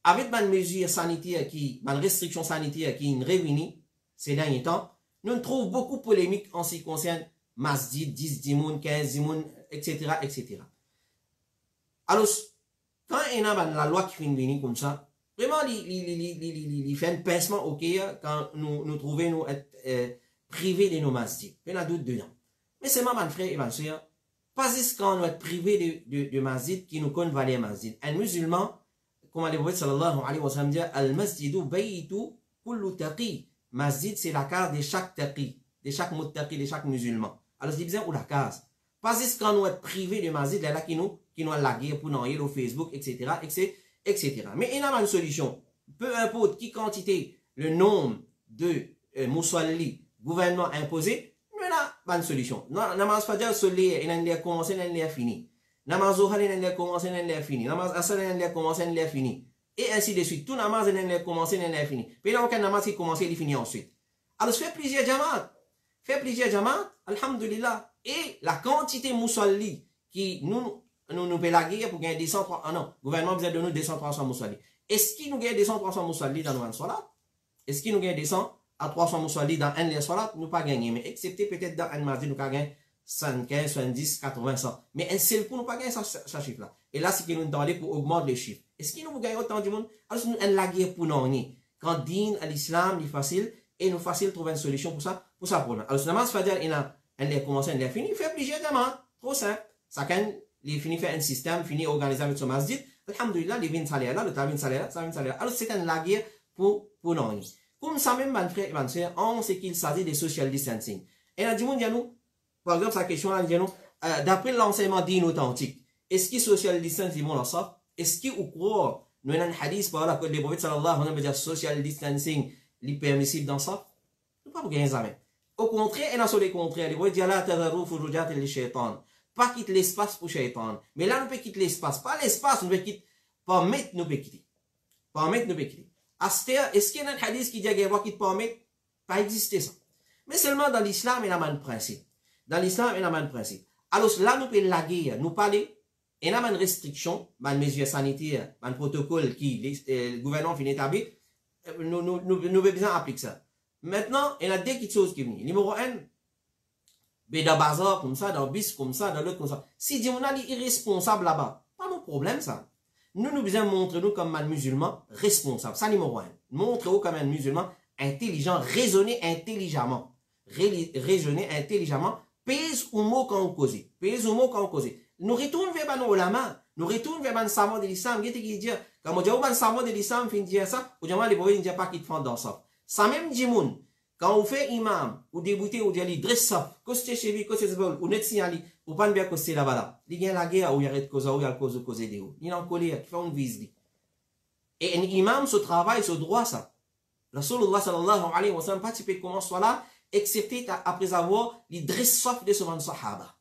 Avec une mesure sanitaire qui, une restriction sanitaire qui est réunie ces derniers temps, nous trouvons beaucoup de polémiques en ce qui concerne masjid, 10 dimoun, 15 dimoun, etc., etc. Alors, quand il y a la loi qui fait venir comme ça, vraiment, il fait un pincement, ok, quand nous trouvons nous être privés de nos masjids. Il y a doute dedans. Mais c'est mon frère et ma soeur, pas juste quand nous être privés de masjid qui nous connaît valer masjid. Un musulman, comme le prophète sallallahu alayhi wa sallam dit, al-masjidu baytu kullu taqi. Masjid, c'est la case de chaque taqi, de chaque muttaqi, de chaque musulman. Alors, c'est bien où la case. Pas juste quand nous être privés de masjid, là qui nous laguer pour nous au Facebook, etc., etc. Mais il y a une solution. Peu importe qui quantité, le nombre de moussalli, gouvernement imposé, il y a une solution. Namaz Fajr, il a commencé, il a fini. Namaz Zohar, il a commencé, il a fini. Namaz Asr, il a commencé, il a fini. Et ainsi de suite. Tout namaz, il a commencé, il a fini. Puis il y a aucun namaz qui commence, il finit ensuite. Alors, fais plusieurs jamaat, alhamdulillah. Et la quantité moussalli qui nous peut la guerre pour gagner 200, non, le gouvernement besoin de nous 200-300 moussalli. Est-ce qu'il nous gagne 200-300 moussalli dans nos salat? Est-ce qu'il nous gagne 200 à 300 moussalli dans un salat? Nous pas gagner, mais excepté peut-être dans un mardi, nous pas gagner 75, 70, 80, 100. Mais un seul coup, nous pas gagner ce chiffre-là. Et là, c'est qu'il nous demande pour augmenter les chiffres. Est-ce qu'il nous gagne autant du monde? Alors, nous avons la guerre pour nous. Quand din à l'islam, il est facile, et nous facile trouver une solution pour ça problème. Alors, namaz fajr, il a commencé, il a fini, il fait plusieurs demandes. Trop simple. Ça quand il finit faire un système, finit organiser avec son masjid. Alhamdulillah, il vient salaire là, le tabin salaire là, alors c'est un guerre pour nous. Comme ça même, mon frère et ma soeur, on sait qu'il s'agit de social distancing. Et là, dis-nous, par exemple, sa question là, dis-nous, d'après l'enseignement din authentique, est-ce que social distancing, bon, là, ça? Est-ce que, ou quoi, nous avons un hadith par là, que le prophète sallallahu alayhi wa sallam, dire social distancing, est permissible dans ça? Nous pas gagner ça même. Au contraire, et là, sur le contraire, le prophète dit, la tadarou furujat li shaitan. Pas quitter l'espace pour shaitan. Mais là, nous peut quitter l'espace. Pas l'espace, nous peut quitter. Pas mettre, nous peut quitter. Pas mettre, nous peut quitter. Est-ce qu'il y a un hadith qui dit qu'il y a quitte pas mettre? Pas exister ça. Mais seulement dans l'islam, il y a un principe. Dans l'islam, il y a un principe. Alors là, nous pouvons laguer, nous parler. Il y a une restriction, une mesure sanitaire, un protocole qui le gouvernement finit d'établir. Nous devons bien appliquer ça. Maintenant, il y a deux petites choses qui viennent. Numéro 1, mais dans bazar comme ça, dans bis comme ça, dans l'autre comme ça. Si Dieu est irresponsable là-bas, pas mon problème ça. Nous devons montrer nous comme un musulman responsable. Ça numéro 1. Montrer-nous comme un musulman intelligent, raisonner intelligemment. Raisonner intelligemment. Pèse au mot quand on cause. Pèse au mot quand on cause. nous retournons vers nos ulama, nous retournons vers les savants de l'islam, qui dit, quand on dit aux savants de l'islam, fin dire ça, ou bien les boys ne disent pas qu'ils font dans ça. Ça même dit moun, quand on fait imam, ou débuter, ou dire, dresse ça, que c'est chez lui, que c'est bon, ou net signali, ou pas bien que c'est là-bas. Il y a la guerre, ou il y a de cause, ou il y a cause de où. Il y a en colère, qui fait une visite. Et un imam se travaille ce droit, ça. Rasulullah sallallahu alayhi wa sallam, pas tu peux commencer là, excepté après avoir les dresse ça de ce sahaba.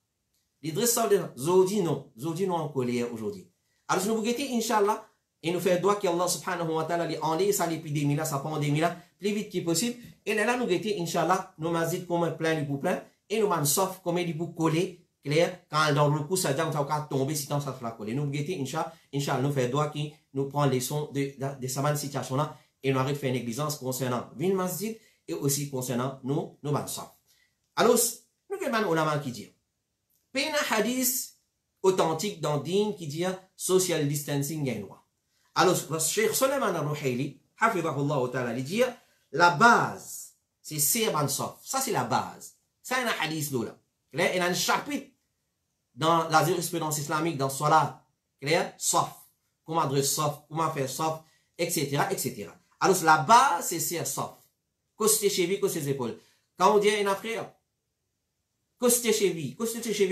Les dresseurs de Zodi non en colère aujourd'hui. Alors, si nous vous guettez, Inch'Allah, et nous faisons droit qu'Allah subhanahu wa ta'ala enlève ça l'épidémie là, ça pandémie là, plus vite que possible. Et là, nous guettez, Inch'Allah, nous mazid comme plein de plein, et nous m'en sauf comme il pour coller, clair, quand dans le coup, ça dit, on va tomber si tant ça fait coller. Nous vous guettez, Inch'Allah, nous faisons droit qui nous prend les sons de cette situation là, et nous arrive à faire une négligence concernant Vin Masjid, et aussi concernant nous m'en sauf. Alors, nous avons un ulama qui dit, il y a un hadith authentique dans Din qui dit social distancing est loi. Alors, le Cheikh Suleiman al-Ruhaili, hafidahullah ta'ala, il dit la base, c'est Sirban Sof. Ça, c'est la base. C'est un hadith là. Il y a un chapitre dans la jurisprudence islamique, dans Salat, Sof. Comment adresser Sof, comment faire Sof, etc., etc. Alors, la base, c'est Sir Sof. Côté cheville, côté ses épaules. Quand on dit un frère, coster cheville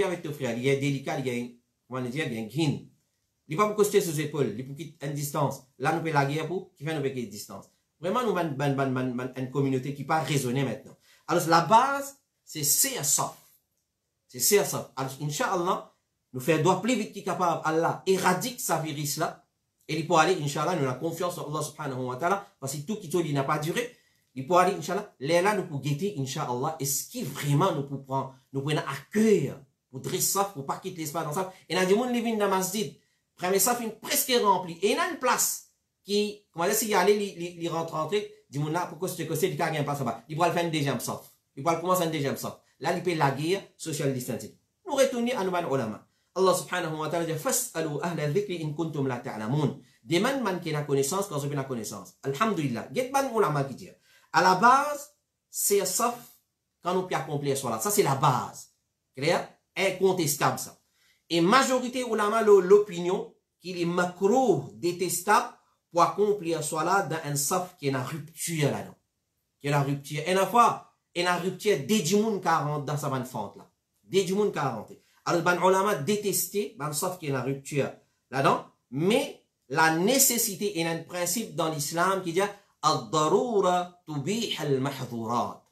avec ton frère, il est délicat, il y a un, comment dire, il y a un grin. Il va pas coster ses épaules, il faut qu'il ait une distance. Là, nous faisons la guerre pour, qui fait nous faire une distance. Vraiment, nous avons une communauté qui pas raisonner maintenant. Alors, la base, c'est CSA. C'est CSA. Alors, Inch'Allah, nous faisons droit plus vite qu'il est capable, Allah éradique sa virus là, et il peut aller, Inch'Allah, nous avons confiance en Allah subhanahu wa ta'ala, parce que tout qui il n'a pas duré. Il peut aller, Inch'Allah, là, nous pouvons guetter, Inch'Allah, est-ce qu'il vraiment nous pouvons prendre, nous pouvons accueillir, pour dresser ça, pour pas quitter l'espace dans ça. Et il y a des gens qui vivent dans la masjid, premier ça fait presque rempli. Et il y a une place qui, comment dire, s'il y a les rentrer, dis moi là, pourquoi c'est que c'est, il y a une place là-bas. Il pourra le faire une deuxième sorte. Il pourra commencer une deuxième sorte. Là, il peut la guerre, social distancing. Nous retournons à nous, ulama. Allah subhanahu wa ta'ala dit, fas'alu ahla dhikri in kuntum la ta'lamun. Demande man qui a la connaissance quand vous avez la connaissance. Alhamdulillah. Get ban ulama qui dit. À la base, c'est sauf quand nous pouvons accomplir cela. Ça, c'est la base. Clair? Incontestable, ça. Et majorité ulama l'opinion qu'il est macro détestable pour accomplir cela dans un sauf qui est en rupture là-dedans. Qui est en rupture. Et la fois, il y a une rupture dès du monde 40 dans sa bonne fente là. Dès du monde 40. Alors, ban ulama détesté, ban sauf qui est en rupture là-dedans. Mais la nécessité est un principe dans l'islam qui dit الضرورة تبيح المحظورات.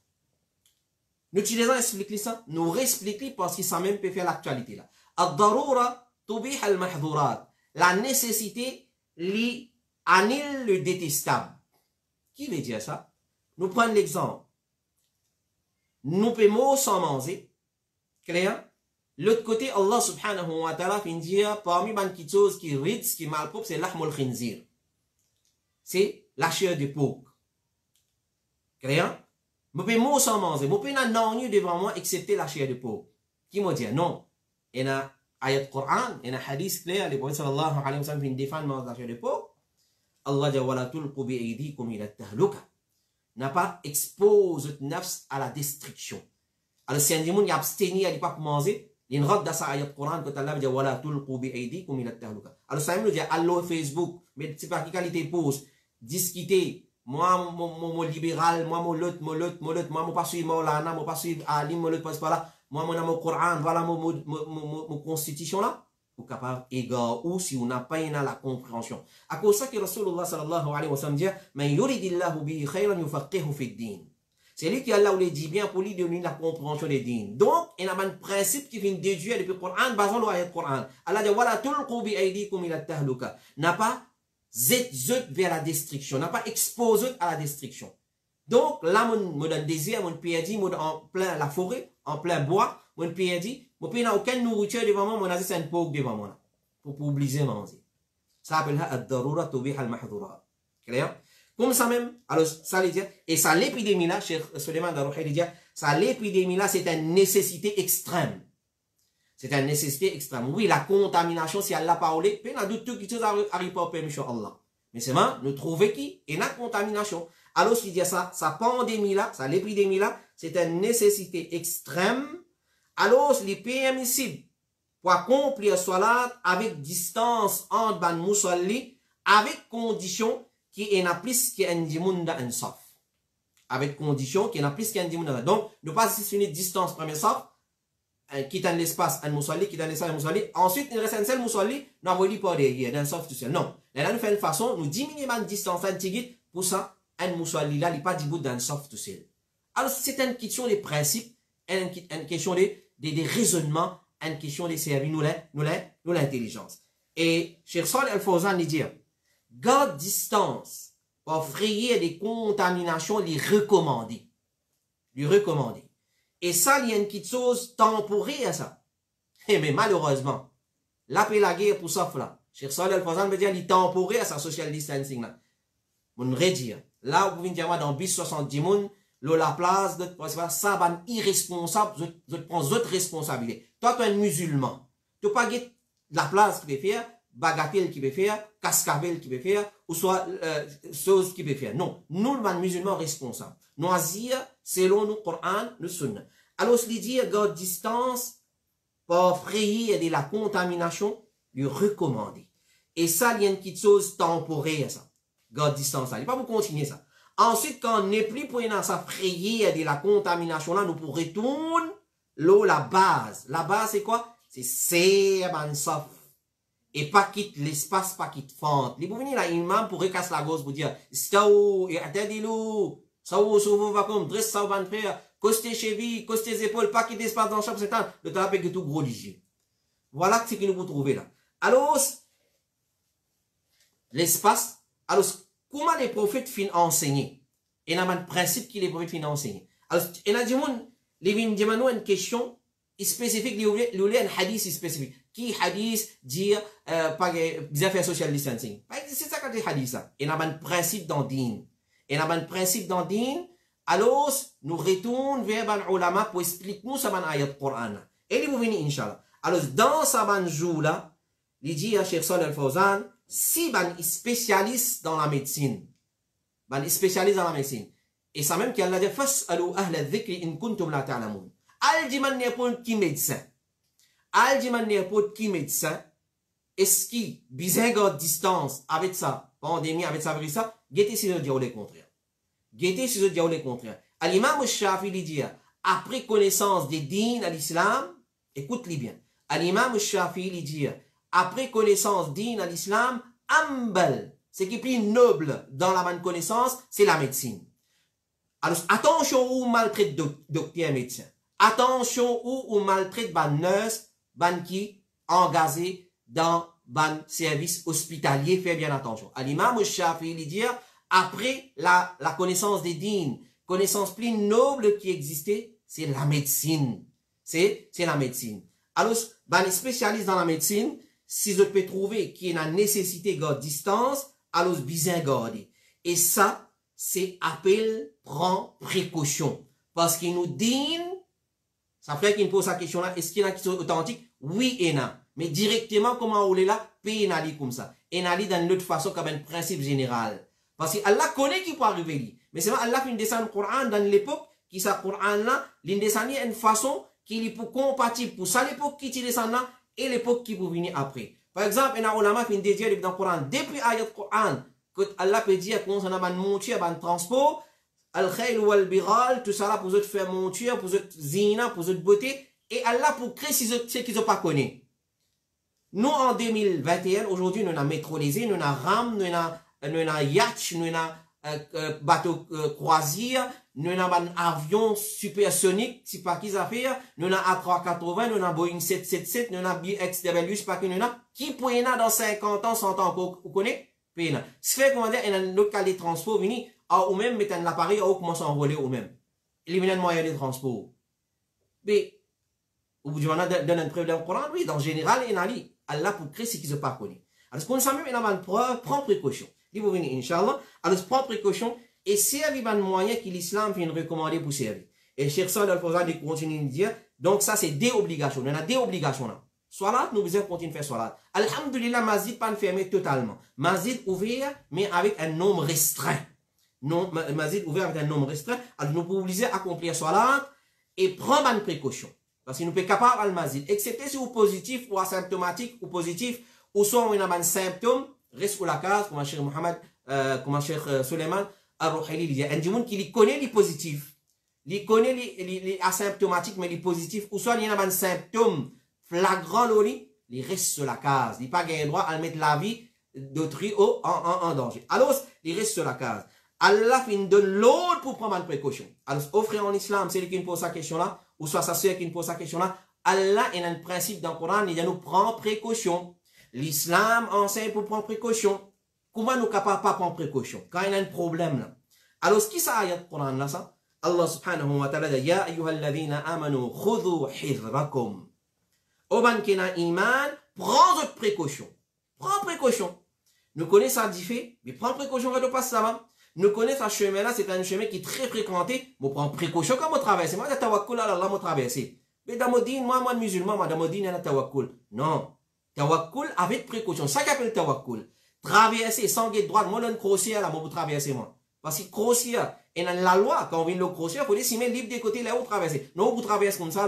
Nous utilisons expliquer ça, nous réexpliquer parce que ça même peut faire l'actualité là. الضرورة تبيح المحظورات. La nécessité lui annule le détestable. Qui veut dire ça? Nous prenons l'exemple. Nous pouvons sans manger. Clair? L'autre côté, Allah subhanahu wa ta'ala fait dire parmi les choses qui risquent, qui mal propre, c'est l'ahmul khinzir. C'est la chair de porc. Clair? Je peux mourir sans manger. Je peux non devant moi excepté la chair de porc. Qui m'a dit non? Il y a un ayat Coran, il y a un hadith clair, le prophète sallallahu alayhi wa sallam vient défendre la chair de porc. Allah dit wala tulqu bi aydikum ila tahluka. N'a pas expose votre nafs à la destruction. Alors si un démon qui abstenir, il ne pas manger, il rentre dans sa ayat Coran que Allah dit wala tulqu bi aydikum ila tahluka. Alors ça me dit Allah Facebook, mais c'est pas qualité pose. Discuter, moi, mon libéral, moi, moi, pas suivre Maulana, moi, pas suivre Ali, moi, pas là, moi, mon Coran, voilà mon constitution là, ou capable, égard, ou si on n'a pas la compréhension. À cause ça que Rasulullah sallallahu alayhi wa sallam dit, mais yuridillahu bihi khayran yufaqihu fi din. C'est lui qui Allah le dit bien pour lui donner la compréhension des dînes. Donc, il y a un principe qui vient déduire depuis le Coran, basant l'ayat Coran. Allah dit, voilà, tulqu bi aydikum ila tahluka. N'a pas zet vers la destruction, n'a pas exposé à la destruction. Donc, là, mon désir, mon pédi, en plein la forêt, en plein bois, mon pédi, mon pays n'a aucune nourriture devant moi, mon asie, c'est un porc devant moi, pour obliger manger. Ça s'appelle ad-darura tubih al-mahdura. Clair? Comme ça même, alors, ça veut dire, et ça, l'épidémie là, Cheikh Suleiman al-Ruhaili dit, ça, l'épidémie là, c'est une nécessité extrême. C'est une nécessité extrême. Oui, la contamination, si elle l'a parlé, puis on a d'autres qui arrivent pas au permission Allah. Mais c'est vraiment, nous trouvons qui est la contamination. Alors, ce qui dit ça, sa pandémie là, ça l'épidémie là, c'est une nécessité extrême. Alors, les permissibles pour accomplir salat avec distance entre ban musalli, avec condition qui est na plus qui est un saf. Avec condition qui est na plus qui est un donc, ne pas assigner distance premier saf, qui dans l'espace un musalli, qui dans l'espace un musalli. Ensuite, il reste un seul musalli, nous avons pas derrière, d'un saf tout seul. Non. Là, nous faisons une façon, nous diminuons la distance antique, pour ça, un musalli là, il n'est pas du bout d'un saf tout seul. Alors, c'est une question des principes, une question des raisonnements, une question des services, nous l'intelligence. Et, Cheikh Salih Al-Fawzan dit, garde distance pour frayer des contaminations, les recommander. Les recommander. Et ça, il y a une petite chose temporaire à ça. Mais malheureusement, l'appel la guerre pour ça, là. Cheikh Salih Al-Fawzan veut dire, il est temporaire à sa social distancing, là. On redire. Là, vous pouvez dire, dans bis 70 moun, la place, ça va irresponsable, je prends votre responsabilité. Toi, tu es un musulman. Tu n'as pas la place qui peut faire, bagatelle qui peut faire, cascabelle qui peut faire, ou soit, chose qui peut faire. Non. Nous, les musulmans responsables. Nous agir selon le Coran, le Sunna. Alors, se dire, garde distance, pour frayer de la contamination, lui recommander. Et ça, il y a une petite chose temporaire, ça. Garde distance, ça. Il n'est pas pour continuer ça. Ensuite, quand on n'est plus pour sa frayer de la contamination, là, nous pourrons retourner l'eau, la base. La base, c'est quoi? C'est serban saf. Et pas quitte l'espace, pas quitte fente. Les venir là, imam pour recasser la gauche pour dire, stao, et attendez-le, ça ou, souvent, va comme, dresse ça, van frère, costez cheville, costez les épaules, pas quitte l'espace dans le champ, c'est temps, le temps avec tout gros ligier. Voilà ce que nous pouvons trouver là. Alors, l'espace, alors, comment les prophètes fin enseigner? Et il y a un principe qui les prophètes fin enseigner. Alors, il y a une question spécifique, il y a un hadith spécifique. Qui hadith dit, pas des affaires social distancing. C'est ça quand il hadith ça. Il y a un principe dans din. Il y a un principe dans din. Alors, nous retournons vers les ulama pour expliquer nous ça ayat Coran. Et vous venez, Inch'Allah. Alors, dans ce jour là, il dit à Cheikh Salih Al-Fawzan, si ban spécialiste dans la médecine, ban spécialiste dans la médecine, et ça même qu'Allah dit, fas'alu ahla dhikri in kuntum la ta'lamun. Al dit man n'importe qui médecin. Al dit man n'importe qui médecin. Est-ce qui, bizarre garde distance avec ça, pandémie, avec ça, avec ça, guettez si je dis le contraire. Guettez si je dis le contraire. Al-Imam Shafi'i dit, après connaissance des dînes à l'islam, écoute-les bien. Al-Imam Shafi'i dit, après connaissance dîne à l'islam, ambal, ce qui est plus noble dans la bonne connaissance, c'est la médecine. Alors, attention où maltraite docteur médecin. Attention où maltraite ban nurse, ban qui engagé dans ban service hospitalier, fait bien attention. À l'imam Shafi'i dit, après la connaissance des dînes, connaissance plus noble qui existait, c'est la médecine. C'est la médecine. Alors, ban spécialiste dans la médecine, si je peux trouver qu'il y a une nécessité de distance, alors bien garder. Et ça, c'est appel, prend précaution. Parce qu'il nous dit, ça fait qu'il pose la question là, est-ce qu'il y a qui sont authentiques? Oui et non. Mais directement, comment on est là, pénali comme ça. Et n'ali dans l'autre façon comme un principe général. Parce qu'Allah connaît qui peut arriver. Mais c'est vrai, Allah fait une descente du Coran dans l'époque, qui ça Coran là, l'indescend une façon qui est pour compatible pour ça l'époque qui descend là, et l'époque qui peut venir après. Par exemple, il y a un ulama qui dit dans le Coran, depuis l'ayat Coran, que Allah peut dire qu'on a un monture, un transport, al-khayl ou al-biral, tout ça là pour vous faire monture, pour vous zina, pour vous beauté, et Allah pour créer ce qu'ils n'ont pas connu. Nous, en 2021, aujourd'hui, nous avons métronisé, nous avons ram, nous avons yacht, nous avons bateau croisière, nous avons un avion supersonique, c'est pas qu'ils affaire, nous avons A380, nous avons Boeing 777, nous avons BXW, c'est pas que nous avons, qui peut y dans 50 ans, 100 ans, vous connaissez? Ce fait, comment dire, il y a un autre cas de transport, ou même mettre un appareil, ou commencer à envoler ou même. Il y a un moyen de transport. Mais, vous dites, on a donné un preuve dans le Coran, oui, dans le général, il y a Allah pour créer ce qu'ils n'ont pas connu. Alors, ce qu'on sait même, il y a une preuve, prends précaution. Il vous venez, Inch'Allah. Alors, prends précaution, et servir un moyen que l'islam vient recommander pour servir. Et Cheikh Salih Al-Fawzan continue de dire, donc ça, c'est des obligations. Il y en a des obligations là. Salat, nous besoin continuer de faire salat. Alhamdulillah, masjid pas fermé totalement. Masjid ouvert, mais avec un nombre restreint. Non, masjid ouvert avec un nombre restreint. Alors, nous pouvons obliger à accomplir salat et prendre une précaution. Parce que nous sommes capables de masjid. Excepté si vous positif ou asymptomatique ou positif, ou soit on a un symptôme, reste pour la case, comme Cheikh Mohamed, comme Cheikh Suleiman, Al-Ruhayli, il y a un monde qui connaît les positifs. Il connaît les asymptomatiques, mais les positifs, ou soit il y a un symptôme flagrant, il reste sur la case. Il n'a pas le droit à mettre la vie d'autrui en danger. Alors, il reste sur la case. Allah nous donne l'autre pour prendre une précaution. Alors, offrir en islam, c'est lui qui nous pose cette question-là, ou soit sa soeur qui nous pose cette question-là. Allah a un principe dans le Coran, il nous prend précaution. L'islam enseigne pour prendre précaution. Comment nous ne sommes pas prendre précaution? Quand il y a un problème là. Alors, ce qui est ayat du Coran là, ça? Allah subhanahu wa ta'ala dit, Ya ayyuhalladhina amanu khudhu hidrakum. Oban kena iman, prends votre précaution. Prends précaution. Nous connaissons ça diffé, mais prends précaution quand on passe ça va. Nous connaissons ce chemin-là, c'est un chemin qui est très fréquenté. Je prends précaution quand je traverse. Moi, je tawakkul à Allah, je traverse. Mais dans mon din, moi, musulman, moi, dans mon din, il y a tawakkul. Non. Tawakkul avec précaution. Ça qu'on appelle tawakkul. Traverser sans guide droite, moi, je crossier là, moi, vous traversez, moi. Parce que crossier, et dans la loi, quand on vient le crossier, il faut laisser libre des côtés là où traverser. Non, vous traversez comme ça,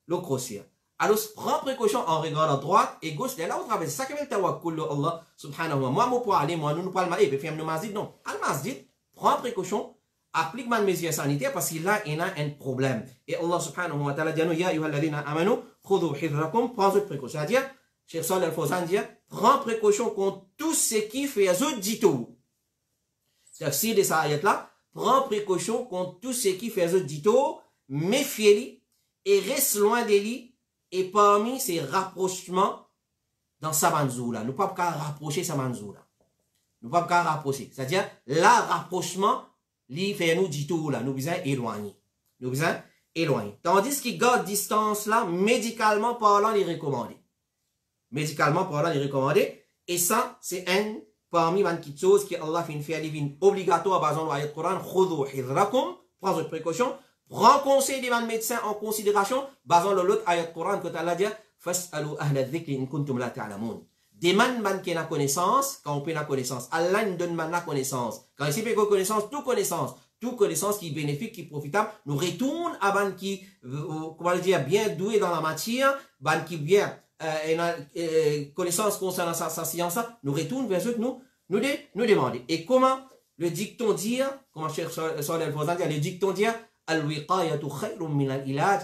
le crossier. Alors, prends précaution en regardant droite et gauche, là où traverser. Ça qu'on appelle tawakkul, Allah, subhanahu wa ta'ala. Moi, pour aller, moi, nous parlons, et puis, faire le masjid, non. Al-masjid, prends précaution, applique ma mesure sanitaire parce qu'il là, il y a un problème. Et Allah, subhanahu wa ta'ala, dit, Ya ayyuhalladhina amanu, khudhu hidrakum, prends votre précaution. C'est-à-dire, Cheikh Salih Al-Fawzan dit, prends précaution contre tout ce qui fait un dit tout. C'est-à-dire, si de ça ayat là, prends précaution contre tout ce qui fait un dit tout, méfiez-lui et reste loin de lui. Et parmi ces rapprochements dans sa manzou là, nous ne pouvons pas rapprocher sa manzou là. Nous ne pouvons pas rapprocher. C'est-à-dire, là, rapprochement, lui fait nous dit tout là, nous besoin éloigner. Nous besoin éloigner. Tandis qu'il garde distance là, médicalement parlant, il est recommandé. Médicalement parlant, il est recommandé. Et ça, c'est un parmi les petites choses que Allah fait une fait divine obligatoire basant sur l'ayat Coran. Khudhu hidrakum, prends votre précaution. Prends conseil des médecins en considération basant sur l'autre ayat Coran que Allah dit Fas'alu ahla dhikri in kuntum la ta'lamun. Demande man qui a la connaissance, quand on peut la connaissance. Allah nous donne man la connaissance. Quand ici peut connaissance, toute connaissance qui est bénéfique, qui est profitable, nous retourne à ban qui, comment dire, bien doué dans la matière, ban qui bien connaissance concernant sa science, nous retourne vers eux, nous demander. Et comment le dicton dire, comment Cheikh Salih Al-Fawzan dit, le dicton dire, al-wiqayatu khayrun min al-ilaj,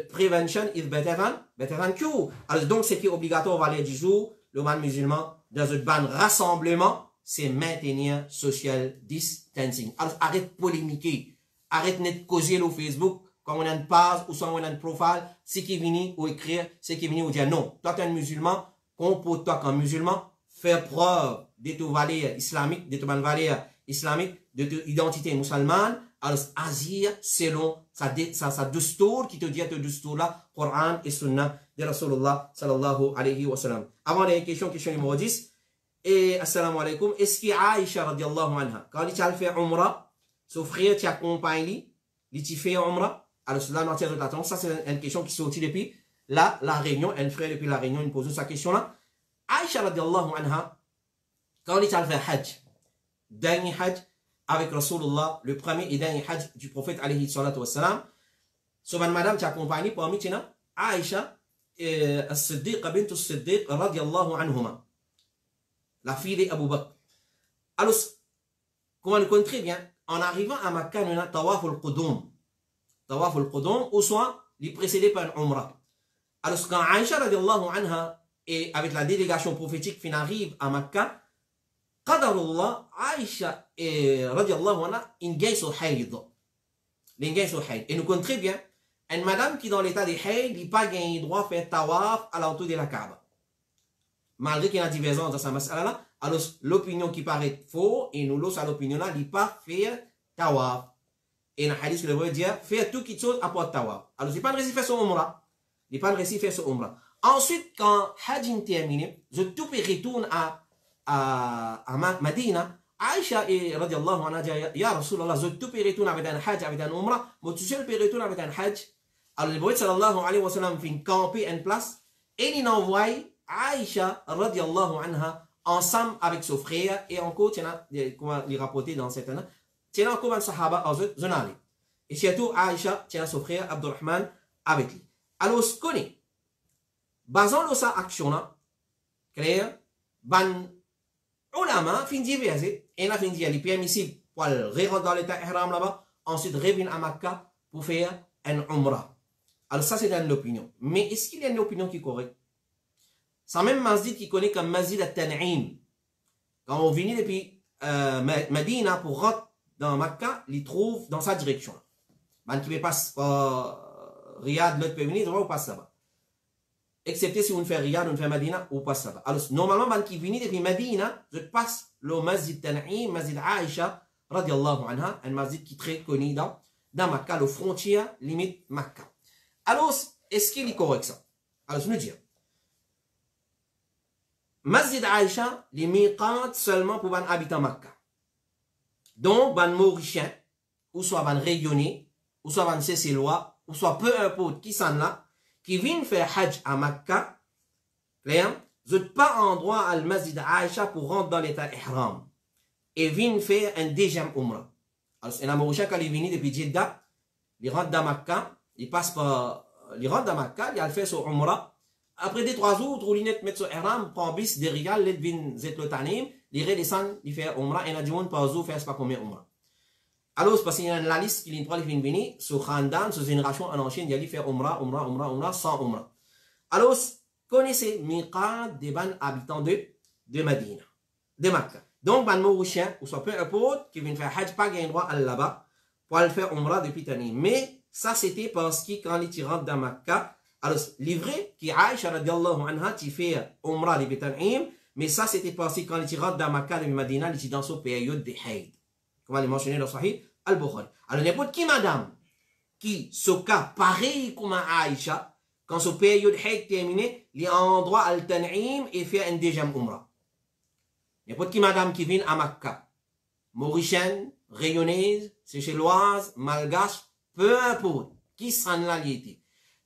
prevention is better than cure. Alors donc, ce qui est obligatoire au valet du jour, le man musulman, dans un ban rassemblement, c'est maintenir social distancing. Alors, arrête de polémiquer. Arrête de causer au Facebook, quand on a une page ou soit on a un profil, ce qui vient ou écrire, ce qui vient ou dire non. Toi, tu es un musulman, comporte-toi comme musulman, fais preuve de ton valeur islamique, de ton valeur islamique, de ton identité musulmane. Alors, agir selon sa dustour qui te dit à ce dustour là, Coran et Sunnah de Rasulullah sallallahu alayhi wa sallam. Avant les questions numéro 10. Et assalamu alaikum. Est-ce que Aïcha radiallahu anha, quand il a fait Umrah, son frère t'y accompagne, il t'y fait Umrah, alors cela n'a pas d'attention. Ça, c'est une question qui sortit depuis la réunion. Un frère depuis la réunion, il pose sa question là. Aïcha radiallahu anha, quand il a fait Hajj, dernier Hajj, avec Rasulullah, le premier et dernier Hajj du prophète alayhi salatu wassalam, souvent madame t'y accompagne parmi tina, Aïcha, As-Siddiq bint As-Siddiq radiallahu anhuma. La fille d'Abu Bakr. Alors, comment on le connaît très bien, en arrivant à Makkah, on a Tawaf al-Qudum. Tawaf al-Qudum, ou soit, il est précédé par une Umrah. Alors, quand Aïcha radiallahu anha, et avec la délégation prophétique, fin arrive à Makkah, Qadarullah, Aïcha radiallahu anha, il gagne son haïd. Il gagne son haïd. Et nous connaissons très bien, une madame qui dans l'état de haïd, il n'a pas gagné droit à faire Tawaf à l'entour de la Kaaba. Malgré qu'il y a divergence dans sa masala là, alors l'opinion qui paraît faux, et nous l'autre à l'opinion là, il pas faire tawaf. Et dans le hadith, le veut dire, faire tout qui chose à part tawaf. Alors, c'est pas de récit faire son umrah. Il pas de récit faire son umrah. Ensuite, quand Hajj terminé, je tout retourne à Madina, Aïcha et radiallahu anha dit, Ya Rasulallah, je tout retourne avec un Hajj, avec un umrah, mais tu sais, je retourne avec un Hajj. Alors, le prophète sallallahu alayhi wa sallam fait camper une place, et il envoie Aïcha radiallahu anha ensemble avec son frère et encore comment il rapporté dans cette année tiens encore un sahaba en zonali et surtout Aïcha tiens son frère Abdurrahman avec lui Alors, ce qu'on est, basant sa action là, clair, ban ulama fin diverser, et la fin dire les permissible pour rentrer dans l'état ihram là-bas, ensuite revenir à Makkah pour faire un umrah. Alors ça c'est une opinion. Mais est-ce qu'il y a une opinion qui est correcte? C'est même masjid qui connaît comme masjid al-Tan'im. Quand on vient depuis Medina pour rentrer dans Makkah, il trouve dans sa direction. Man qui passe Riyad, l'autre peut venir, on passe là-bas. Excepté si on fait Riyad, on fait Medina, on passe là-bas. Alors, normalement, man qui vient depuis Medina, je passe le Masjid Tan'im, Masjid Aïcha, radiallahu anha, un masjid qui est très connu dans Makkah, le frontière limite Makkah. Alors, est-ce qu'il est correct ça? Alors, je me dis, Masjid Aïcha, les miqat seulement pour les habitants Makkah. Donc, les Mauriciens, ou soit les rayonnés, ou soit les Cécélois, ou soit peu importe qui sont là, qui viennent faire Hajj à Makkah, clair, vous n'êtes pas en droit à Masjid Aïcha pour rentrer dans l'état ihram. Et viennent faire un deuxième umrah. Alors, c'est un Mauricien qui est venu depuis Jeddah, il rentre dans Makkah, il passe par, il rentre dans Makkah, il a fait son umrah. Après 2-3 jours, il met son ihram, prend bis derrière, il vient zet le tanim, il redescend, il fait umrah, et il a dit, par jour, faire pas combien umrah. Alors, c'est parce qu'il y a la liste qui vient venir, sur Khandan, sur génération en enchaîne, il a dit faire umrah, sans umrah. Alors, connaissez miqat des ban habitants de Medina, de Makkah. Donc, ban Mauricien, ou soit peu importe, qui vient faire Hajj, pas gain droit à là-bas, pour aller faire umrah depuis Tanim. Mais, ça c'était parce que quand il rentre dans Makkah, alors, livré, qui Aïcha radiallahu anha, qui fait umrah depuis Tanim, mais ça c'était parce que quand il rentre dans Makkah, depuis Medina, il est dans sa période de Haïd. Comme on l'a mentionné dans Sahih Al-Bukhari. Alors, n'importe qui madame, qui, ce cas, pareil comme Aïcha, quand sa période Haïd terminée, il est en droit à Tanim et fait un deuxième umrah. N'importe qui madame qui vient à Makkah, mauricienne, rayonnaise, séchelloise, malgache, peu importe, qui s'en a lié.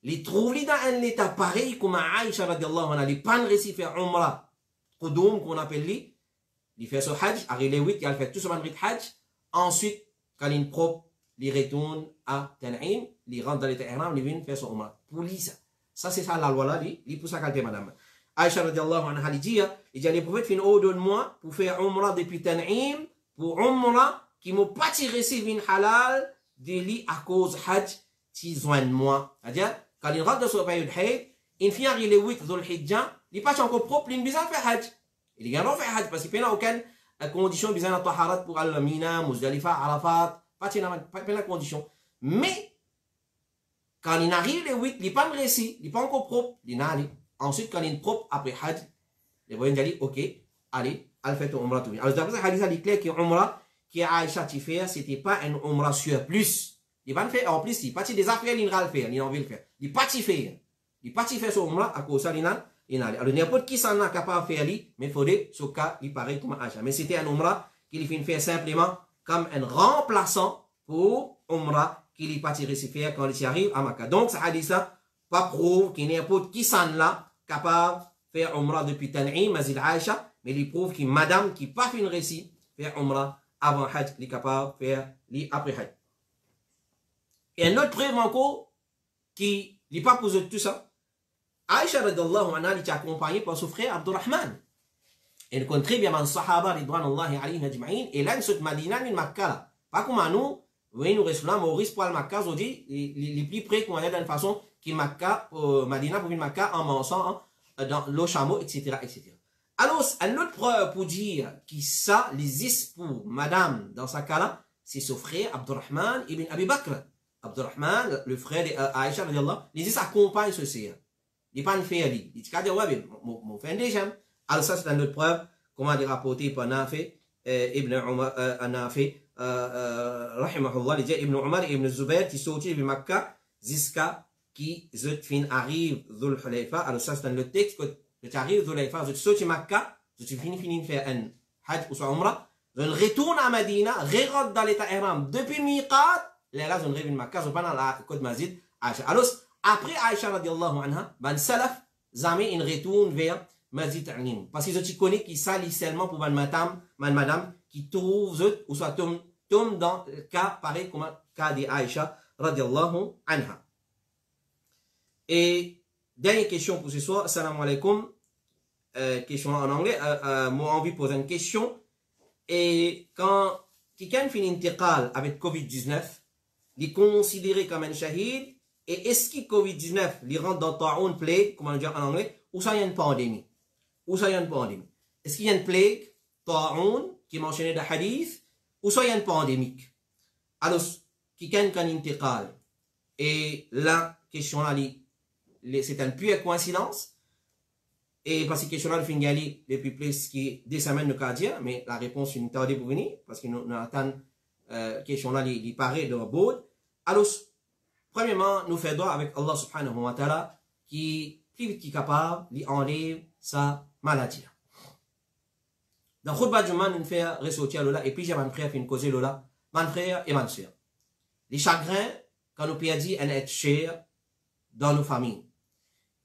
Les trouve dans un état pareil comme Aïcha radiallahu anha, les pas réussi faire umrah, Qudum qu'on appelle lui, il fait son hajj, arrive les 8, il fait tout son hajj, ensuite, quand il est propre, il retourne à Tan'im, il rentre dans l'état ihram, il vient faire son umrah. Pour lui, ça c'est ça la loi là, il pour ça qualité madame. Aïcha radiallahu anha, il dit, les prophètes fin ordonne-moi pour faire umrah depuis Tan'im, pour umrah qui m'a pas tiré si vin halal, de lui à cause hajj, qui joigne moi. C'est-à-dire, quand il rentre dans son période hajj, il finit arrive les 8 dans le hijjah, il passe encore propre, il besoin faire hajj. Il y a un faire hajj parce qu'il n'y a aucune condition besoin de taharat pour Al-Mina, Muzdalifa, Arafat, pas de condition. Mais, quand il arrive les 8, il n'est pas réussi, il n'est pas encore propre, il n'a allé. Ensuite, quand il est propre après hajj, les voyants disent, ok, allez, allez faire ton umrah tout bien. Alors, d'après ça, il est clair que umrah, qui a Aïcha fait, c'était pas un umrah surplus. Il va le faire en plus, il partit des affaires, il va le faire, il a envie de le faire. Il partit faire. Il partit faire son umrah à cause de ça, il a. Alors, n'importe qui s'en a capable de faire, mais il faudrait, ce cas, il paraît comme Aïcha. Mais c'était un umrah qu'il fait faire simplement comme un remplaçant pour umrah qu'il est parti faire quand il arrive à Makkah. Donc, ça a dit ça, pas prouve qu'il n'y a n'importe qui s'en a capable de faire umrah depuis Tan'im, Masjid Aïcha, mais il prouve que madame qui n'a pas fait une récit, faire umrah avant Hajj, il est capable de faire après Hajj. Et un autre preuve encore qui n'est pas posé tout ça, Aïcha radallahu anha est accompagnée par son frère Abdurrahman. Elle connaît très bien les Sahaba ridwanullahi alayhim ajma'in, et là, il Madina, il Makkah. Pas comme nous, oui, nous restons là, Maurice pour le Makkah, aujourd'hui, les plus près qu'on a d'une façon qui Makkah, Madina pour Makkah en mangeant dans le chameau, etc., etc. Alors, un autre preuve pour dire que ça, les pour madame, dans ce cas-là, c'est son frère Abdurrahman ibn Abi Bakr. Abdurrahman, le frère d'Aïcha, les accompagne ce sire. Il n'est pas une fille, il dit, ouais, mon frère déjà. Alors, ça, c'est une autre preuve, comment dire, rapporté par Nafi, Ibn Umar, Nafi, rahimahullah, il dit, Ibn Umar et Ibn Zubair, qui sont sortis de Makkah, jusqu'à qui, fin arrive, Dhul Hulayfa. Alors, ça, c'est le texte, que tu arrives, Dhul Hulayfa, tu sortis de Makkah, tu finis de faire un hajj ou soit umrah, tu retournes à Medina, rentre dans l'état ihram, depuis le miqat, là, je reviens à Makkah, je vais dans la côte Masjid Aïcha. Alors, après Aïcha radiallahu anha, ben salaf, jamais il retourne vers Masjid Tanim. Parce que je connais qui s'allie seulement pour madame, qui trouve, ou soit tombe dans le cas pareil comme le cas d'Aïcha radiallahu anha. Et dernière question pour ce soir. Assalamu alaikum. Question en anglais. Moi, envie de poser une question. Et quand quelqu'un fait une intiqal avec Covid-19, il est considéré comme un shahid. Et est-ce que Covid-19, il rentre dans ta'oun plague, comment dire en anglais, ou ça y a une pandémie? Ou ça y a une pandémie? Est-ce qu'il y a une plague, ta'oun, qui est mentionné dans le hadith, ou ça y a une pandémie? Alors, quelqu'un qui a une intiqal, et la question là, c'est une pure coïncidence, et parce que question là, le fin gali, depuis plus que 2 semaines, nous avons dire, mais la réponse est une tarde pour venir, parce que nous attendons, question là, il paraît de board. Alors, premièrement, nous faisons droit avec Allah subhanahu wa ta'ala, qui est capable d'enlever sa maladie. Dans le khutbah du man, nous faisons ressortir là, et puis j'ai mon frère fait une cause là, mon frère et ma soeur. Les chagrins, quand nous perdons, elles être chers dans nos familles.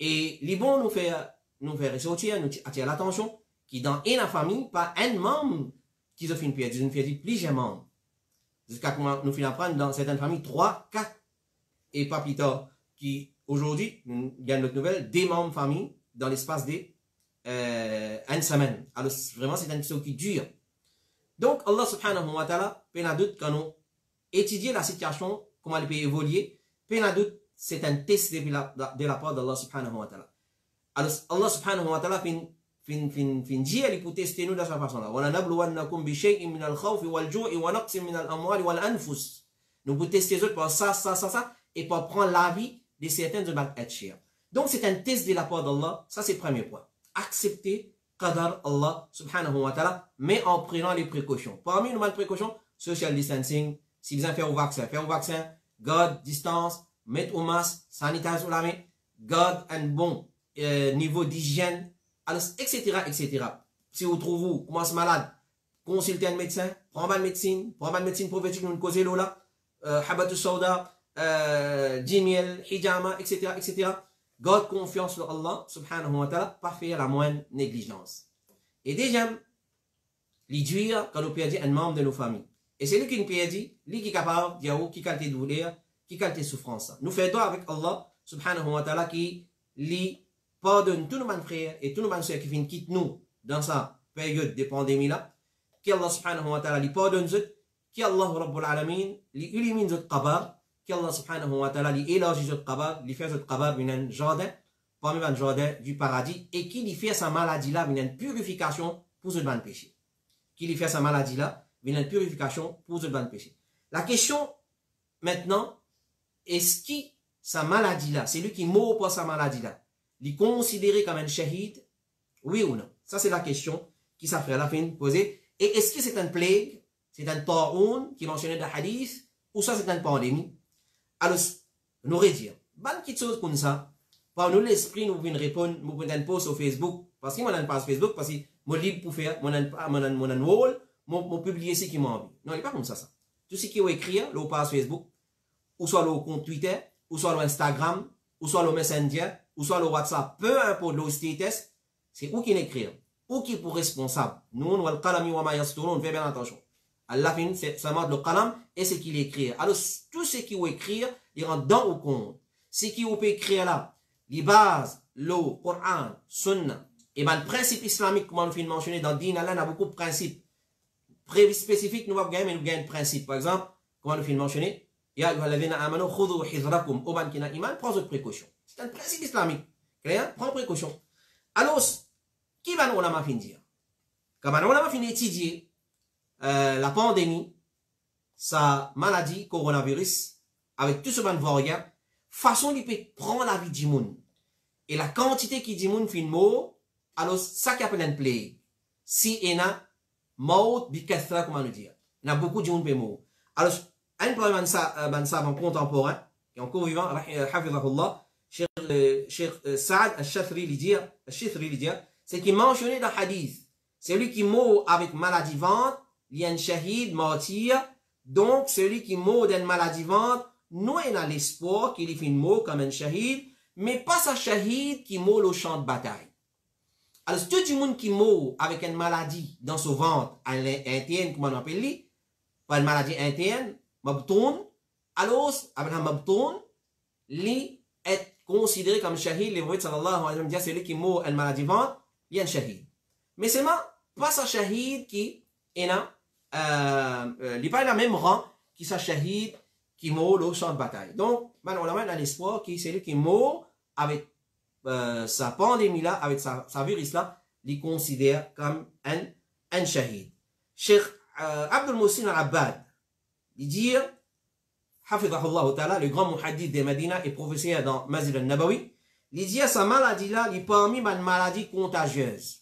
Et les bons nous fait ressortir, nous attirer l'attention, qui dans une famille, pas un membre qui se fait une perdue, nous fait plusieurs membres. Jusqu'à comment nous finissons prendre dans certaines familles 3, 4, et pas plus tard, qui aujourd'hui, nous gagnons notre nouvelle, des membres de famille dans l'espace de une semaine. Alors vraiment, c'est une chose qui dure. Donc, Allah subhanahu wa ta'ala, peine à doute quand nous étudions la situation, comment elle peut évoluer, peine à doute, c'est un test de la part d'Allah subhanahu wa ta'ala. Alors, Allah subhanahu wa ta'ala fin dire, il peut tester nous de cette façon-là. وَلَنَبْلُوَنَّكُمْ بِشَيْءٍ مِنَ الْخَوْفِ وَالْجُوعِ وَنَقْصٍ مِنَ الْأَمْوَالِ وَالْأَنْفُسِ. Nous pouvons tester les autres par ça, et pour prendre l'avis de certains de notre être cher. Donc, c'est un test de la part d'Allah. Ça, c'est le premier point. Accepter qadar Allah subhanahu wa ta'ala, mais en prenant les précautions. Parmi les précautions, social distancing, si vous avez fait au vaccin, garde distance, mettre au masque, sanitiser la main, garde un bon niveau d'hygiène, etc. Si vous trouvez, vous commencez malade, consultez un médecin, prenez une médecine prophétique, nous causez là, habatou sauda, djimiel, hijama, etc. Garde confiance en Allah, subhanahu wa ta'ala, pas faire la moindre négligence. Et déjà, l'idure, quand nous perdons un membre de nos familles. Et c'est lui qui nous perd, lui qui est capable de dire, qui qualité de douleur, qui qualité de souffrance. Nous faisons avec Allah, subhanahu wa ta'ala, qui lui pardonne tous nos frères et tous nos soeurs qui viennent quitter nous dans sa période de pandémie là. Qui Allah, subhanahu wa ta'ala, lui pardonne, qui Allah, rabbul alamin, lui illumine notre qabar, qu'Allah subhanahu wa ta'ala lui élargit notre qabab, lui fait notre qabab un jardin, parmi un jardin du paradis, et qui lui fait sa maladie là, une purification pour ce ban péché. Qui lui fait sa maladie là, une purification pour ce ban péché. La question maintenant, est-ce que sa maladie là, c'est lui qui meurt pour sa maladie là, il est considéré comme un shahid, oui ou non? Ça c'est la question qui s'affrère à la fin posée. Et est-ce que c'est un plague, c'est un ta'oun qui est mentionné dans le hadith, ou ça c'est une pandémie? Alors, nous redire, bonne petite chose comme ça, par nous l'esprit, nous pouvons répondre, nous pouvons un post sur Facebook, parce que moi, je pas Facebook, parce que moi, libre pour faire, moi, je wall, moi, publier ce qui m'a envie. Non, il n'est pas comme ça. Tout ce qui est écrit, le page Facebook, ou soit le compte Twitter, ou soit le Instagram, ou soit le Messenger, ou soit le WhatsApp, peu importe le status, c'est où qui l'écrit, ou qui est pour responsable. Nous, on va le calami wa ma yastourou, on fait bien attention. Allah fin, c'est seulement le qalam et ce qu'il écrit. Alors, tout ce qu'il va écrire, il rentre dans au compte. Ce qu'il peut écrire là, les bases, le Coran, Sunna, et ben, le principe islamique, comme on a mentionné dans le din, Allah a beaucoup de principes. Spécifiques, nous avons gagné, mais nous gagnons de principes. Par exemple, comme on a mentionné, ya ayyuhalladhina amanu khudhu hidrakum, oban kina iman, prends votre précaution. C'est un principe islamique. Clair? Prends précaution. Alors, qui va nous la fin dire? Quand on a fini d'étudier, la pandémie, sa maladie, coronavirus, avec tout ce qu'on variant, façon il peut prendre la vie du monde. Et la quantité qui dit monde fin mort, alors ça qui appelle un plague. Si il y a mort, bikathra, comment nous dire. Il y a beaucoup de monde qui mort. Alors, un problème de savant contemporain, qui est encore vivant, hafidhahullah, Cheikh Saad al-Shathri lui dire, c'est qu'il mentionnait dans le hadith, celui qui mort avec maladie ventre, il y a un shahid, martyr. Donc, celui qui meurt d'une maladie ventre, nous, il a l'espoir qu'il finit mort comme un shahid, mais pas un shahid qui meurt au champ de bataille. Alors, tout le monde qui meurt avec une maladie dans son ventre, interne, comment on appelle, pas une maladie interne, mabtoun, alors, avec un mabtoun, lui est considéré comme shahid, les prophètes sallallahu alayhi wa sallam disent celui qui meurt en maladie vente, il y a un shahid. Mais c'est pas ça shahid qui est là, il n'est pas la même rang qui ça shahid qui meurt au champ de bataille. Donc, on a l'espoir que celui qui meurt avec sa pandémie là, avec sa virus là, il considère comme un shahid. Cheikh Abdul Muhsin al-Abbad, il dit, Hafidhahullah ta'ala, le grand muhaddith de Medina et professeur dans Masjid al-Nabawi, il dit sa maladie là, il est parmi les maladies contagieuses.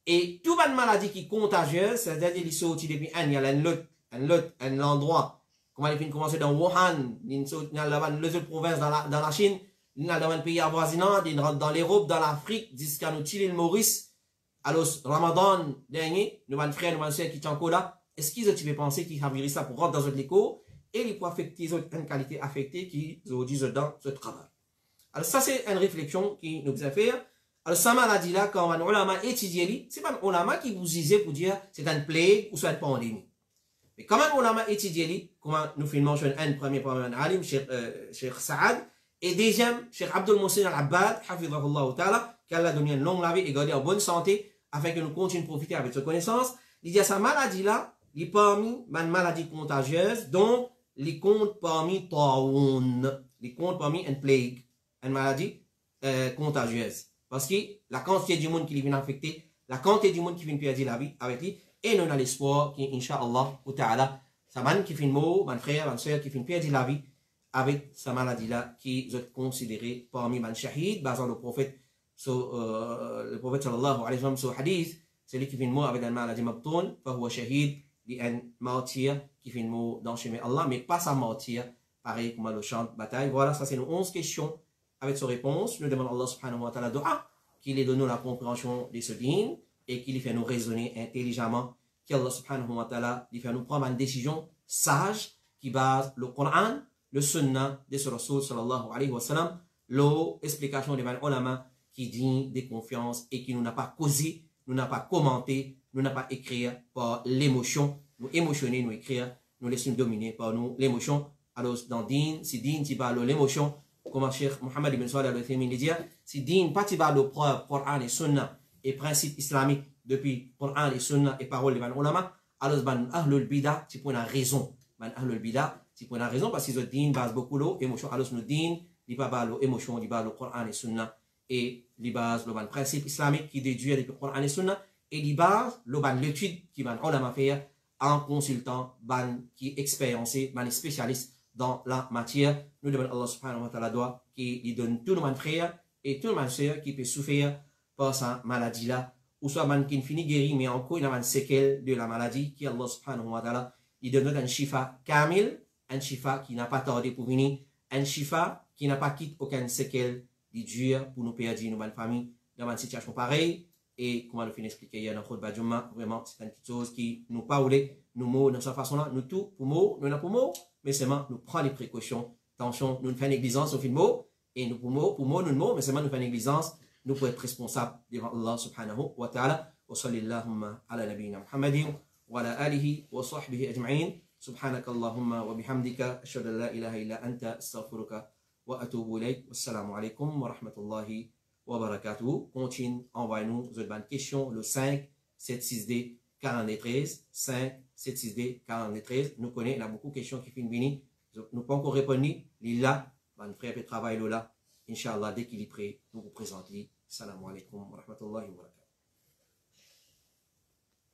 Et toute maladie qui est contagieuse, c'est-à-dire qu'il sorti depuis il y a un endroit, comment il commencer dans Wuhan, il y a les autres provinces dans la Chine, il y a dans les pays avoisinants, dans l'Europe, dans l'Afrique, jusqu'à nous Chili, le Maurice, alors Ramadan dernier, nous avons frère, nous avons soeur qui sont encore là, est-ce qu'ils ont pensé qu'ils ont viré ça pour rentrer dans notre école et ils pour affecter une qualité affectée qui aujourd'hui dans ce travail. Alors ça c'est une réflexion qui nous a fait. Alors cette maladie là, quand on a étudié, c'est pas un ulama qui vous disait pour dire c'est une plague ou soit une pandémie. Mais quand on a étudié, comment nous faisons mention un premier alim, Cheikh Saad, et deuxième, Cheikh Abdul Muhsin al-Abbad, hafidhahullah ta'ala, qui a donné une longue vie et gardé en bonne santé, afin que nous continuions de profiter avec cette connaissance. Il dit à sa maladie là, il est parmi une maladie contagieuse, donc il compte parmi Taoun, il compte parmi une plague, une maladie contagieuse. Parce que la quantité du monde qui vient affecter, la quantité du monde qui vient perdre la vie avec lui, et nous avons l'espoir qu'Inch'Allah, ou Ta'ala, sa man qui vient mort, mon frère, ma soeur qui vient perdre la vie avec sa maladie là, qui est considérée parmi les shahid, basant le prophète sallallahu alayhi wa sallam sur hadith, celui qui vient mort avec la maladie mabtoun, fahuwa shahid, il est un martyr qui vient mort dans le chemin Allah, mais pas sa martyr, pareil comme le champ de bataille. Voilà, ça c'est nos 11 questions. Avec ses réponses, nous demandons à Allah subhanahu wa ta'ala dua, qu'il ait donné la compréhension de ce dîn et qu'il fait nous raisonner intelligemment, qu'Allah subhanahu wa ta'ala fait nous prendre une décision sage qui base le Coran, le Sunnah de ce Rasul sallallahu alayhi wa sallam, l'explication des ulama qui dit de confiance et qui nous n'a pas causé, nous n'a pas commenté, nous n'a pas écrit par l'émotion, nous émotionner, nous écrire, nous laisser dominer par nous l'émotion. Alors dans dîn, si dîn qui parle l'émotion, comme Cheikh Mohammed ibn Salih al-Uthaymin dit, si dîn pas tiba le preuve Coran et Sunna et principes islamiques depuis Coran et Sunna et paroles des ulama, alors ban ahlul bida tu prends la raison, ban ahlul bida tu prends la raison parce que le dîn base beaucoup l'émotion, alors le dîn il pas base l'émotion, il base le Coran et Sunna et il base le principe islamique qui déduit depuis Coran et Sunna et il base le ban l'étude qui ban ulama faire en consultant ban qui est expériencé, ban spécialiste dans la matière. Nous demandons à Allah subhanahu wa ta'ala qu'il donne tout le monde frère et tout le monde soeur qui peut souffrir par sa maladie là, ou soit man qui finit guéri, mais encore il a une séquelle de la maladie, qui Allah subhanahu wa ta'ala, il donne un shifa kamil, un shifa qui n'a pas tardé pour venir, un shifa qui n'a pas quitté aucune séquelle, il dure pour nous perdre nos bonnes familles dans une situation pareille. Et comme on l'a expliqué hier dans le Khutbah Jumma, vraiment c'est une petite chose qui nous parle, nous mots de cette façon-là, nous tout pour mots, nous n'avons pour mots, mais seulement nous prenons les précautions. Attention, nous ne faisons négligence au film mot, et nous pour mots, nous mots, mais seulement nous faisons négligence, nous pouvons être responsables devant Allah subhanahu wa ta'ala. Wa sallallahu ala nabiyyina Muhammadin wa ala alihi wa sahbihi ajma'in. Subhanaka Allahumma wa bihamdika, ashhadu an la ilaha illa anta, astaghfiruka wa atubu ilayk. Wassalamu alaikum wa rahmatullahi wa barakatuh. Continue, envoyez-nous votre bonne question, le 5 76D 43 5 76D 43. Nous connaissons, il y a beaucoup de questions qui finissent venir. Nous pas encore répondu. Il est là, mon frère peut travailler là. Inch'Allah, dès qu'il est prêt, nous vous présentons. Salam alaikum wa rahmatullahi wa barakatuh.